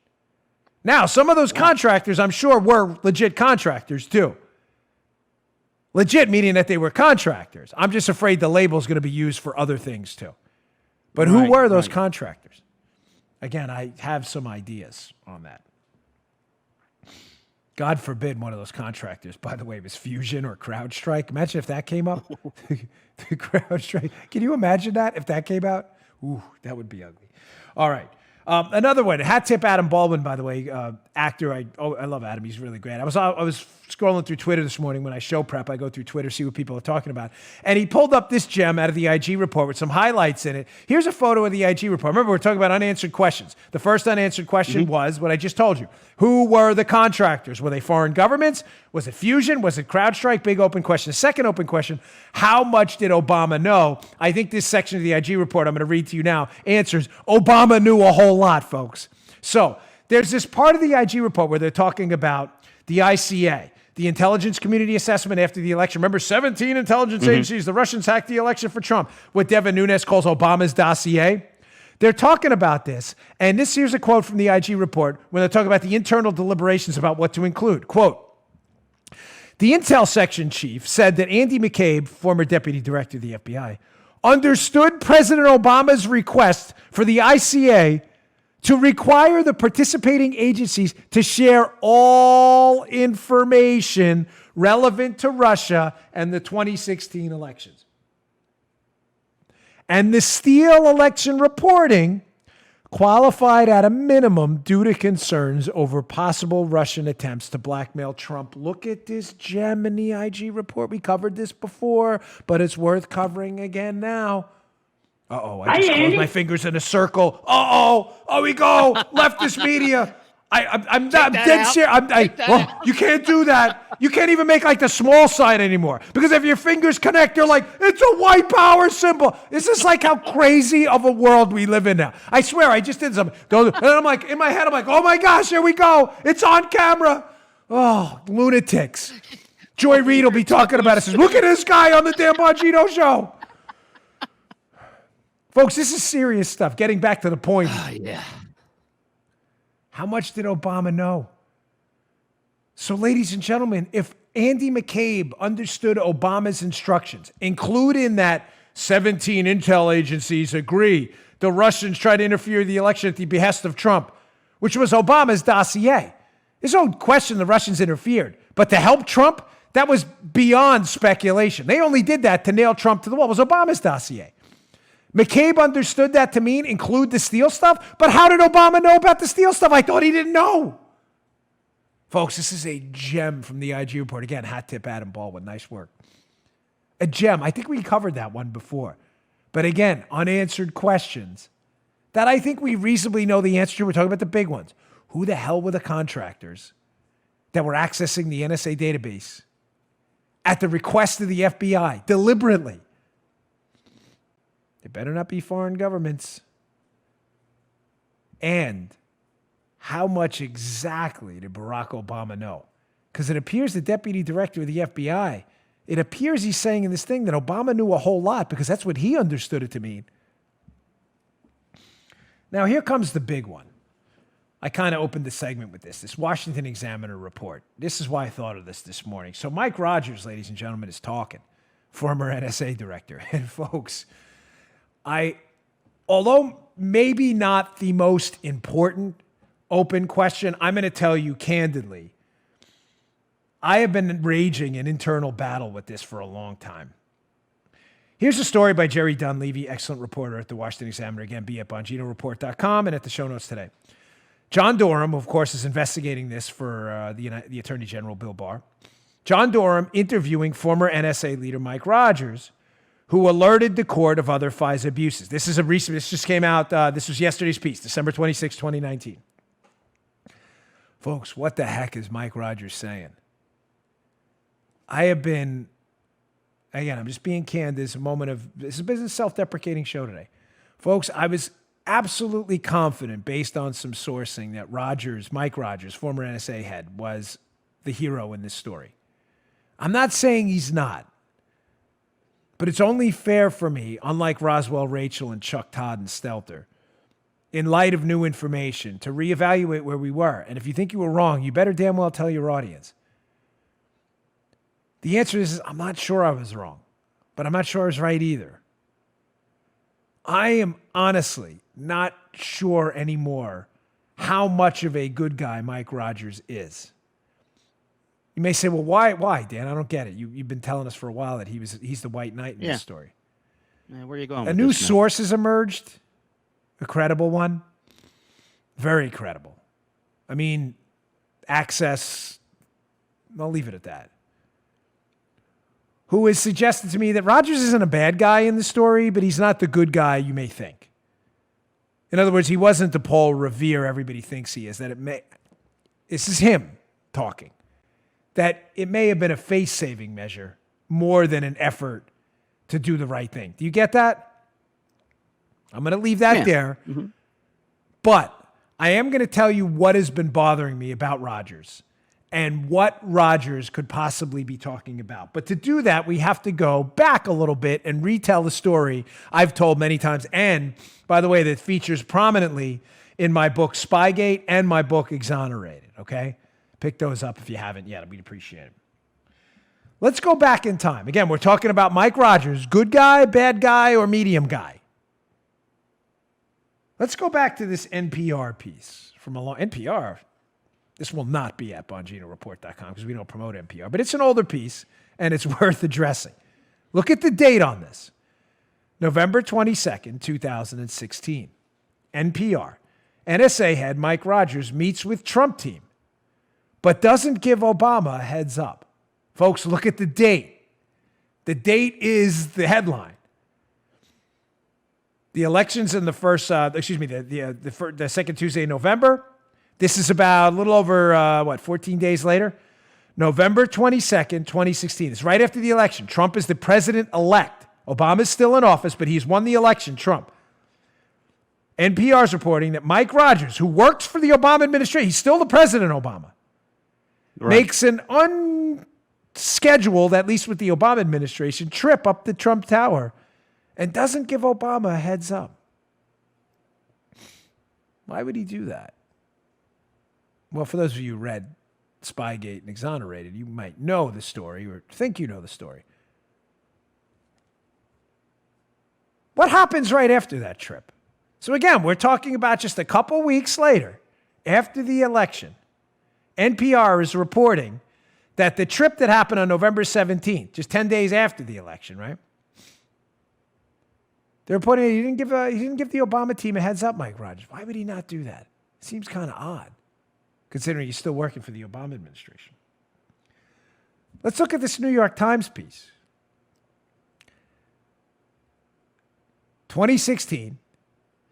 Now, some of those contractors, I'm sure, were legit contractors too. Legit meaning that they were contractors. I'm just afraid the label is going to be used for other things too. But who were those contractors? Again, I have some ideas on that. God forbid one of those contractors, by the way, was Fusion or CrowdStrike. Imagine if that came up. The CrowdStrike. Can you imagine that if that came out? Ooh, that would be ugly. All right. Another one. Hat tip Adam Baldwin, by the way, actor. I love Adam. He's really great. I was scrolling through Twitter this morning when I show prep. I go through Twitter, see what people are talking about. And he pulled up this gem out of the IG report with some highlights in it. Here's a photo of the IG report. Remember, we're talking about unanswered questions. The first unanswered question was what I just told you. Who were the contractors? Were they foreign governments? Was it Fusion? Was it CrowdStrike? Big open question. Second open question, how much did Obama know? I think this section of the IG report I'm going to read to you now answers Obama knew a whole lot, folks. So there's this part of the IG report where they're talking about the ICA, the intelligence community assessment after the election. Remember, 17 intelligence agencies, the Russians hacked the election for Trump, what Devin Nunes calls Obama's dossier. They're talking about this, and here's a quote from the IG report when they're talking about the internal deliberations about what to include. Quote, the Intel section chief said that Andy McCabe, former deputy director of the FBI, understood President Obama's request for the ICA to require the participating agencies to share all information relevant to Russia and the 2016 elections. And the Steele election reporting qualified at a minimum due to concerns over possible Russian attempts to blackmail Trump. Look at this gem in the IG report. We covered this before, but it's worth covering again now. I just closed my fingers in a circle. Oh, we go. Leftist media. I'm dead serious. You can't do that. You can't even make like the small sign anymore. Because if your fingers connect, you're like, it's a white power symbol. This is like how crazy of a world we live in now. I swear, I just did something. And I'm like, in my head, I'm like, oh my gosh, here we go. It's on camera. Oh, lunatics. Joy Reid will be talking about it. Says, look at this guy on the damn Bongino show. Folks, this is serious stuff. Getting back to the point. How much did Obama know? So, ladies and gentlemen, if Andy McCabe understood Obama's instructions, include in that 17 intel agencies agree the Russians tried to interfere in the election at the behest of Trump, which was Obama's dossier. There's no question the Russians interfered. But to help Trump, that was beyond speculation. They only did that to nail Trump to the wall. It was Obama's dossier. McCabe understood that to mean include the Steele stuff. But how did Obama know about the Steele stuff? I thought he didn't know. Folks, this is a gem from the IG report. Again, hat tip Adam Baldwin. Nice work. A gem. I think we covered that one before. But again, unanswered questions that I think we reasonably know the answer to. We're talking about the big ones. Who the hell were the contractors that were accessing the NSA database at the request of the FBI deliberately? They better not be foreign governments. And how much exactly did Barack Obama know? Because it appears the deputy director of the FBI, it appears he's saying in this thing that Obama knew a whole lot because that's what he understood it to mean. Now, here comes the big one. I kind of opened the segment with this Washington Examiner report. This is why I thought of this morning. So Mike Rodgers, ladies and gentlemen, is talking, former NSA director. And folks, although maybe not the most important open question, I'm going to tell you candidly, I have been raging an internal battle with this for a long time. Here's a story by Jerry Dunleavy, excellent reporter at the Washington Examiner. Again, be at BonginoReport.com and at the show notes today. John Doram, of course, is investigating this for the Attorney General, Bill Barr. John Doram interviewing former NSA leader Mike Rodgers, who alerted the court of other FISA abuses. This just came out, this was yesterday's piece, December 26, 2019. Folks, what the heck is Mike Rodgers saying? I'm just being candid. This has been a self-deprecating show today. Folks, I was absolutely confident based on some sourcing that Mike Rodgers, former NSA head, was the hero in this story. I'm not saying he's not, but it's only fair for me, unlike Roswell Rachel and Chuck Todd and Stelter, in light of new information, to reevaluate where we were. And if you think you were wrong, you better damn well tell your audience. The answer is I'm not sure I was wrong, but I'm not sure I was right either. I am honestly not sure anymore how much of a good guy Mike Rodgers is. You may say, well, why, Dan? I don't get it. You've been telling us for a while that he's the white knight in this story. Yeah, where are you going A with new this now? source has emerged, a credible one, very credible. I mean, access, I'll leave it at that. Who has suggested to me that Rodgers isn't a bad guy in the story, but he's not the good guy you may think. In other words, he wasn't the Paul Revere everybody thinks he is. This is him talking. That it may have been a face-saving measure more than an effort to do the right thing. Do you get that? I'm going to leave that there. Mm-hmm. But I am going to tell you what has been bothering me about Rodgers and what Rodgers could possibly be talking about. But to do that, we have to go back a little bit and retell the story I've told many times. And, by the way, that features prominently in my book, Spygate, and my book, Exonerated, okay? Pick those up if you haven't yet. We'd appreciate it. Let's go back in time. Again, we're talking about Mike Rodgers, good guy, bad guy, or medium guy. Let's go back to this NPR piece from NPR. This will not be at BonginoReport.com because we don't promote NPR, but it's an older piece and it's worth addressing. Look at the date on this. November 22nd, 2016. NPR. NSA head Mike Rodgers meets with Trump team, but doesn't give Obama a heads up. Folks, look at the date. The date is the headline. The election's in the the second Tuesday in November. This is about a little over, 14 days later? November 22nd, 2016. It's right after the election. Trump is the president-elect. Obama's still in office, but he's won the election, Trump. NPR's reporting that Mike Rodgers, who works for the Obama administration, he's still the president, Obama, makes an unscheduled, at least with the Obama administration, trip up the Trump Tower and doesn't give Obama a heads up. Why would he do that? Well, for those of you who read Spygate and Exonerated, you might know the story or think you know the story. What happens right after that trip? So again, we're talking about just a couple weeks later, after the election. NPR is reporting that the trip that happened on November 17th, just 10 days after the election, right? They're reporting he didn't give the Obama team a heads up, Mike Rodgers. Why would he not do that? Seems kind of odd, considering he's still working for the Obama administration. Let's look at this New York Times piece. 2016.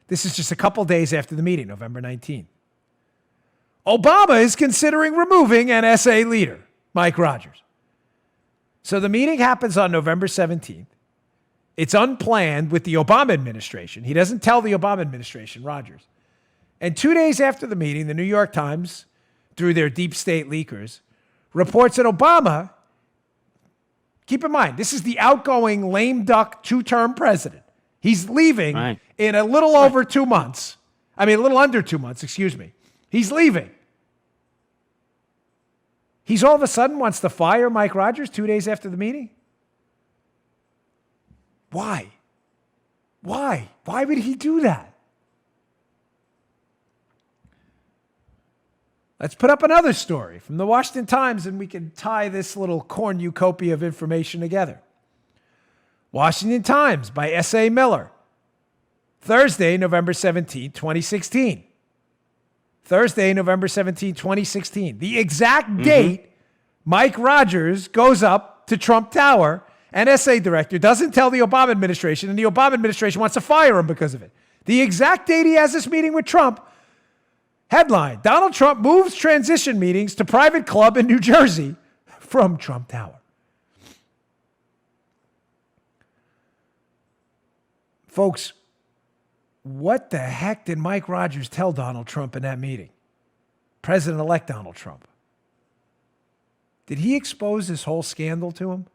This is just a couple days after the meeting, November 19th. Obama is considering removing NSA leader, Mike Rodgers. So the meeting happens on November 17th. It's unplanned with the Obama administration. He doesn't tell the Obama administration, Rodgers. And 2 days after the meeting, the New York Times, through their deep state leakers, reports that Obama, keep in mind, this is the outgoing lame duck two-term president. He's leaving in a little over 2 months. I mean, a little under 2 months, excuse me. He's leaving. He's all of a sudden wants to fire Mike Rodgers 2 days after the meeting? Why? Why would he do that? Let's put up another story from the Washington Times and we can tie this little cornucopia of information together. Washington Times by S.A. Miller. Thursday, November 17, 2016. Thursday, November 17, 2016. The exact date Mike Rodgers goes up to Trump Tower, NSA director, doesn't tell the Obama administration, and the Obama administration wants to fire him because of it. The exact date he has this meeting with Trump. Headline, Donald Trump moves transition meetings to private club in New Jersey from Trump Tower. Folks, what the heck did Mike Rodgers tell Donald Trump in that meeting? President-elect Donald Trump. Did he expose this whole scandal to him?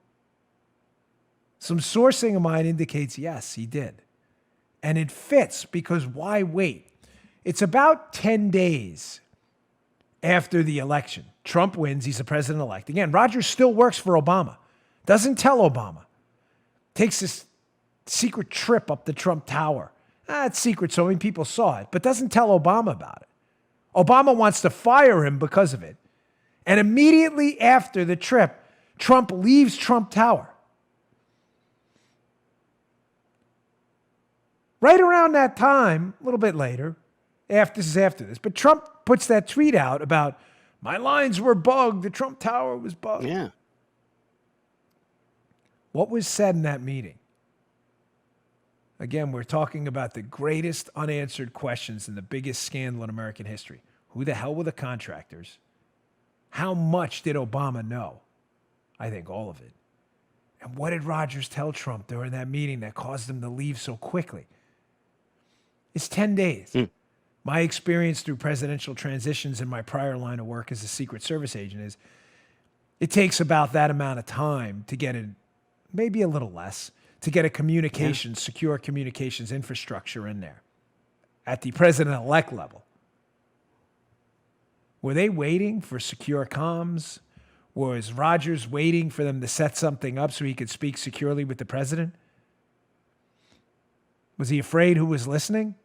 Some sourcing of mine indicates yes, he did. And it fits because why wait? It's about 10 days after the election. Trump wins. He's the president-elect. Again, Rodgers still works for Obama. Doesn't tell Obama. Takes this secret trip up the Trump Tower. It's secret, so many people saw it, but doesn't tell Obama about it. Obama wants to fire him because of it. And immediately after the trip, Trump leaves Trump Tower. Right around that time, a little bit later, after this, but Trump puts that tweet out about, my lines were bugged, the Trump Tower was bugged. Yeah. What was said in that meeting? Again, we're talking about the greatest unanswered questions and the biggest scandal in American history. Who the hell were the contractors? How much did Obama know? I think all of it. And what did Rodgers tell Trump during that meeting that caused him to leave so quickly? It's 10 days. My experience through presidential transitions in my prior line of work as a Secret Service agent is it takes about that amount of time to get it, maybe a little less, to get a secure communications infrastructure in there at the president-elect level. Were they waiting for secure comms? Was Rodgers waiting for them to set something up so he could speak securely with the president? Was he afraid who was listening?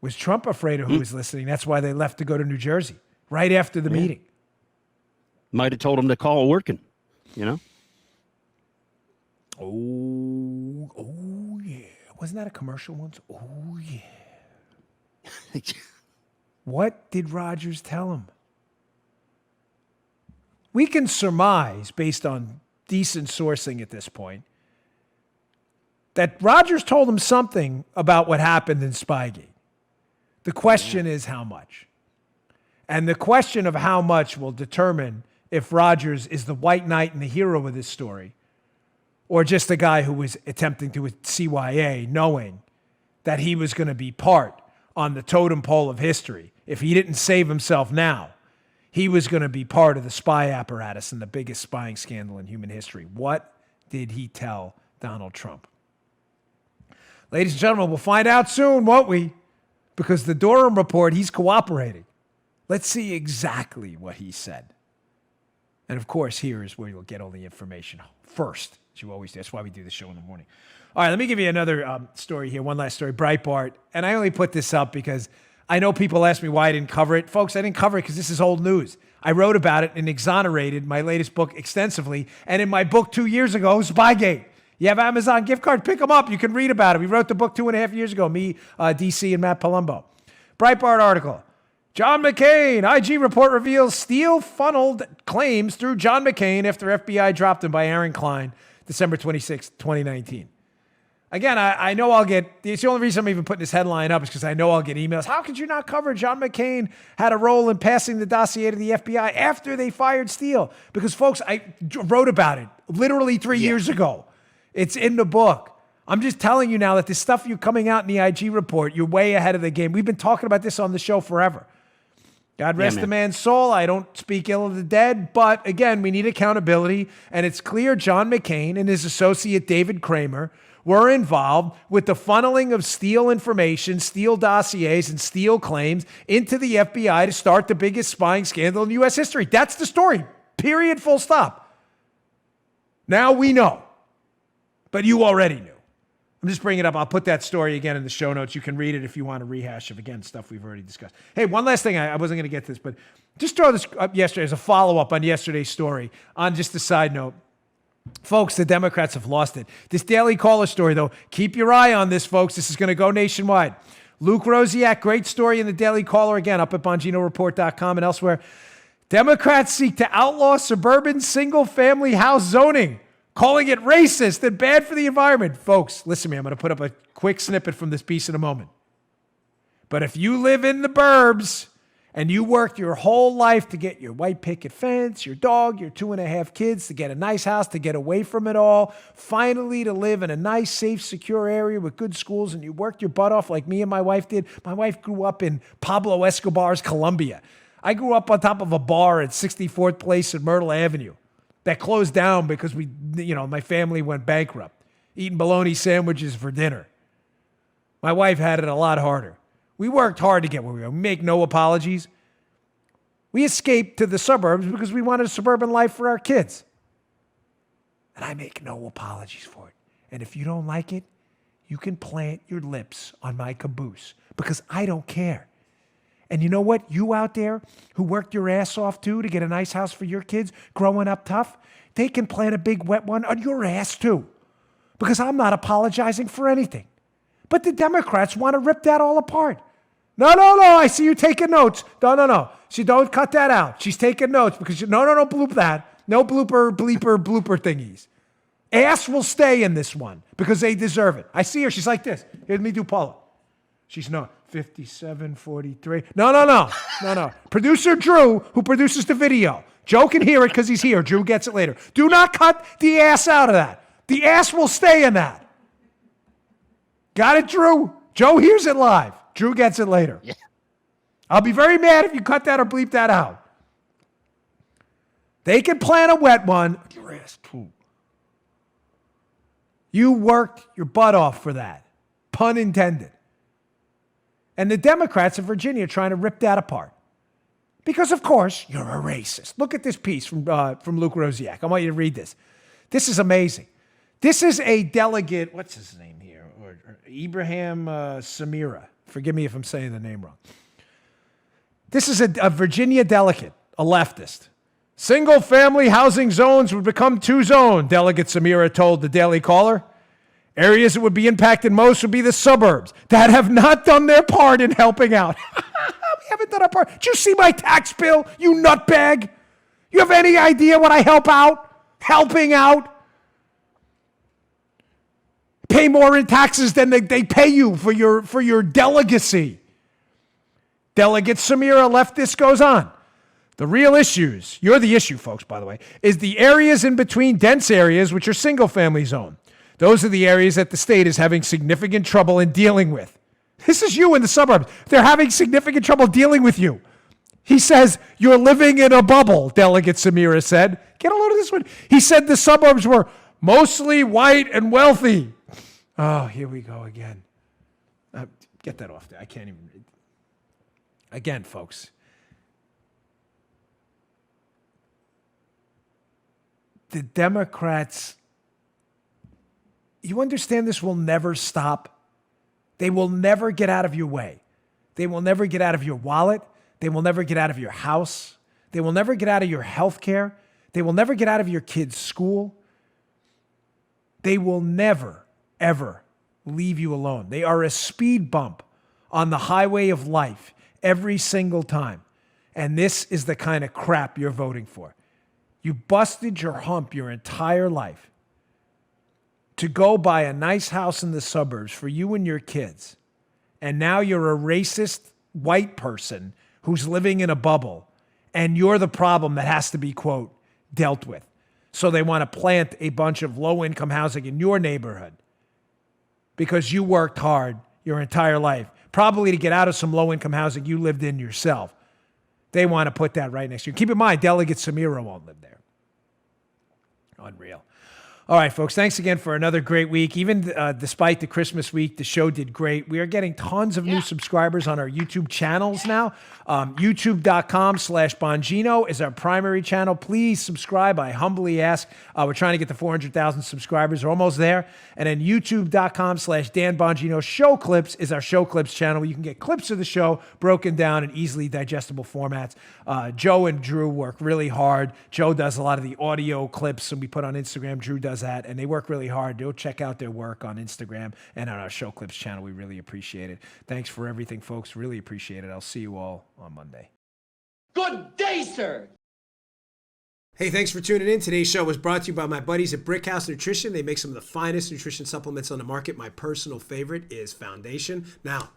Was Trump afraid of who was listening? That's why they left to go to New Jersey right after the meeting. Might have told him to call working, you know? Oh, yeah. Wasn't that a commercial once? Oh, yeah. What did Rodgers tell him? We can surmise, based on decent sourcing at this point, that Rodgers told him something about what happened in Spygate. The question is how much. And the question of how much will determine if Rodgers is the white knight and the hero of this story, or just a guy who was attempting to CYA, knowing that he was going to be part on the totem pole of history. If he didn't save himself now, he was going to be part of the spy apparatus and the biggest spying scandal in human history. What did he tell Donald Trump? Ladies and gentlemen, we'll find out soon, won't we? Because the Doram report, he's cooperating. Let's see exactly what he said. And of course, here is where you'll get all the information first, as you always do. That's why we do the show in the morning. All right, let me give you another story here. One last story, Breitbart. And I only put this up because I know people ask me why I didn't cover it. Folks, I didn't cover it because this is old news. I wrote about it and exonerated my latest book extensively. And in my book 2 years ago, Spygate. You have Amazon gift cards, pick them up. You can read about it. We wrote the book 2.5 years ago, me, DC, and Matt Palumbo. Breitbart article. John McCain, IG report reveals Steele funneled claims through John McCain after FBI dropped him by Aaron Klein, December 26, 2019. Again, I know I'll get, it's the only reason I'm even putting this headline up is because I know I'll get emails. How could you not cover John McCain had a role in passing the dossier to the FBI after they fired Steele? Because, folks, I wrote about it literally 3 years ago. It's in the book. I'm just telling you now that the stuff you're coming out in the IG report, you're way ahead of the game. We've been talking about this on the show forever. God rest the man's soul. I don't speak ill of the dead, but again, we need accountability. And it's clear John McCain and his associate David Cramer were involved with the funneling of Steele information, Steele dossiers, and Steele claims into the FBI to start the biggest spying scandal in U.S. history. That's the story. Period. Full stop. Now we know. But you already knew. I'm just bringing it up. I'll put that story again in the show notes. You can read it if you want a rehash of, again, stuff we've already discussed. Hey, one last thing. I wasn't going to get to this, but just throw this up yesterday as a follow-up on yesterday's story. On just a side note, folks, the Democrats have lost it. This Daily Caller story, though, keep your eye on this, folks. This is going to go nationwide. Luke Rosiak, great story in the Daily Caller, again, up at BonginoReport.com and elsewhere. Democrats seek to outlaw suburban single-family house zoning, calling it racist and bad for the environment. Folks, listen to me. I'm going to put up a quick snippet from this piece in a moment. But if you live in the burbs and you worked your whole life to get your white picket fence, your dog, your 2.5 kids, to get a nice house, to get away from it all, finally to live in a nice, safe, secure area with good schools, and you worked your butt off like me and my wife did. My wife grew up in Pablo Escobar's Colombia. I grew up on top of a bar at 64th Place and Myrtle Avenue that closed down because my family went bankrupt, eating bologna sandwiches for dinner. My wife had it a lot harder. We worked hard to get where we are. We make no apologies. We escaped to the suburbs because we wanted a suburban life for our kids. And I make no apologies for it. And if you don't like it, you can plant your lips on my caboose because I don't care. And you know what? You out there who worked your ass off too to get a nice house for your kids growing up tough, they can plant a big wet one on your ass too. Because I'm not apologizing for anything. But the Democrats want to rip that all apart. No, I see you taking notes. No. She don't cut that out. She's taking notes because no, bloop that. No blooper thingies. Ass will stay in this one because they deserve it. I see her. She's like this. Here, let me do Paula. She's not. 57:43. No. Producer Drew, who produces the video. Joe can hear it because he's here. Drew gets it later. Do not cut the ass out of that. The ass will stay in that. Got it, Drew? Joe hears it live. Drew gets it later. Yeah. I'll be very mad if you cut that or bleep that out. They can plant a wet one. Your ass too. You worked your butt off for that. Pun intended. And the Democrats of Virginia are trying to rip that apart. Because, of course, you're a racist. Look at this piece from Luke Rosiak. I want you to read this. This is amazing. This is a delegate, what's his name here? Or Ibrahim Samira. Forgive me if I'm saying the name wrong. This is a Virginia delegate, a leftist. Single-family housing zones would become two-zone, Delegate Samira told the Daily Caller. Areas that would be impacted most would be the suburbs that have not done their part in helping out. We haven't done our part. Did you see my tax bill, you nutbag? You have any idea what I help out? Helping out? Pay more in taxes than they pay you for your delegacy. Delegate Samira leftist goes on. The real issues, you're the issue, folks, by the way, is the areas in between dense areas, which are single-family zone. Those are the areas that the state is having significant trouble in dealing with. This is you in the suburbs. They're having significant trouble dealing with you. He says, you're living in a bubble, Delegate Samira said. Get a load of this one. He said the suburbs were mostly white and wealthy. Oh, here we go again. Get that off there. I can't even read. Again, folks. The Democrats You understand this will never stop? They will never get out of your way. They will never get out of your wallet. They will never get out of your house. They will never get out of your health care. They will never get out of your kids' school. They will never, ever leave you alone. They are a speed bump on the highway of life every single time. And this is the kind of crap you're voting for. You busted your hump your entire life to go buy a nice house in the suburbs for you and your kids. And now you're a racist white person who's living in a bubble. And you're the problem that has to be, quote, dealt with. So they want to plant a bunch of low-income housing in your neighborhood because you worked hard your entire life, probably to get out of some low-income housing you lived in yourself. They want to put that right next to you. Keep in mind, Delegate Samira won't live there. Unreal. All right, folks, thanks again for another great week. Even despite the Christmas week, the show did great. We are getting tons of new subscribers on our YouTube channels now. YouTube.com/Bongino is our primary channel. Please subscribe, I humbly ask. We're trying to get to 400,000 subscribers. We're almost there. And then YouTube.com/Dan Bongino. Show Clips is our Show Clips channel where you can get clips of the show broken down in easily digestible formats. Joe and Drew work really hard. Joe does a lot of the audio clips and we put on Instagram. Drew does that, and they work really hard. Go check out their work on Instagram and on our Show Clips channel. We really appreciate it. Thanks for everything, folks. Really appreciate it. I'll see you all on Monday. Good day, sir. Hey, thanks for tuning in. Today's show was brought to you by my buddies at Brickhouse Nutrition. They make some of the finest nutrition supplements on the market. My personal favorite is Foundation. Now,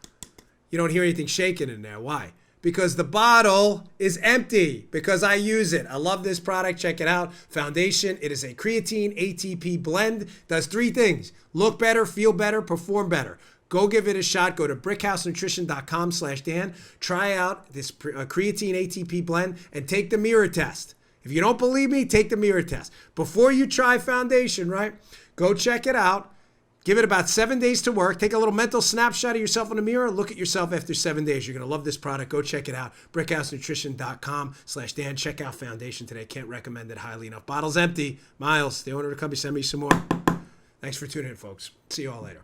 you don't hear anything shaking in there. Why? Because the bottle is empty, because I use it. I love this product. Check it out. Foundation. It is a creatine ATP blend. Does three things: look better, feel better, perform better. Go give it a shot. Go to brickhousenutrition.com/Dan. Try out this creatine ATP blend and take the mirror test. If you don't believe me, take the mirror test. Before you try Foundation, right? Go check it out. Give it about 7 days to work. Take a little mental snapshot of yourself in the mirror. Look at yourself after 7 days. You're going to love this product. Go check it out. brickhousenutrition.com/Dan. Check out Foundation today. Can't recommend it highly enough. Bottle's empty. Miles, the owner of the company, send me some more. Thanks for tuning in, folks. See you all later.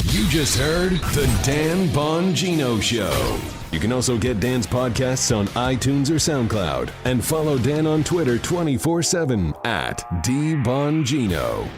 You just heard The Dan Bongino Show. You can also get Dan's podcasts on iTunes or SoundCloud. And follow Dan on Twitter 24/7 @DBongino.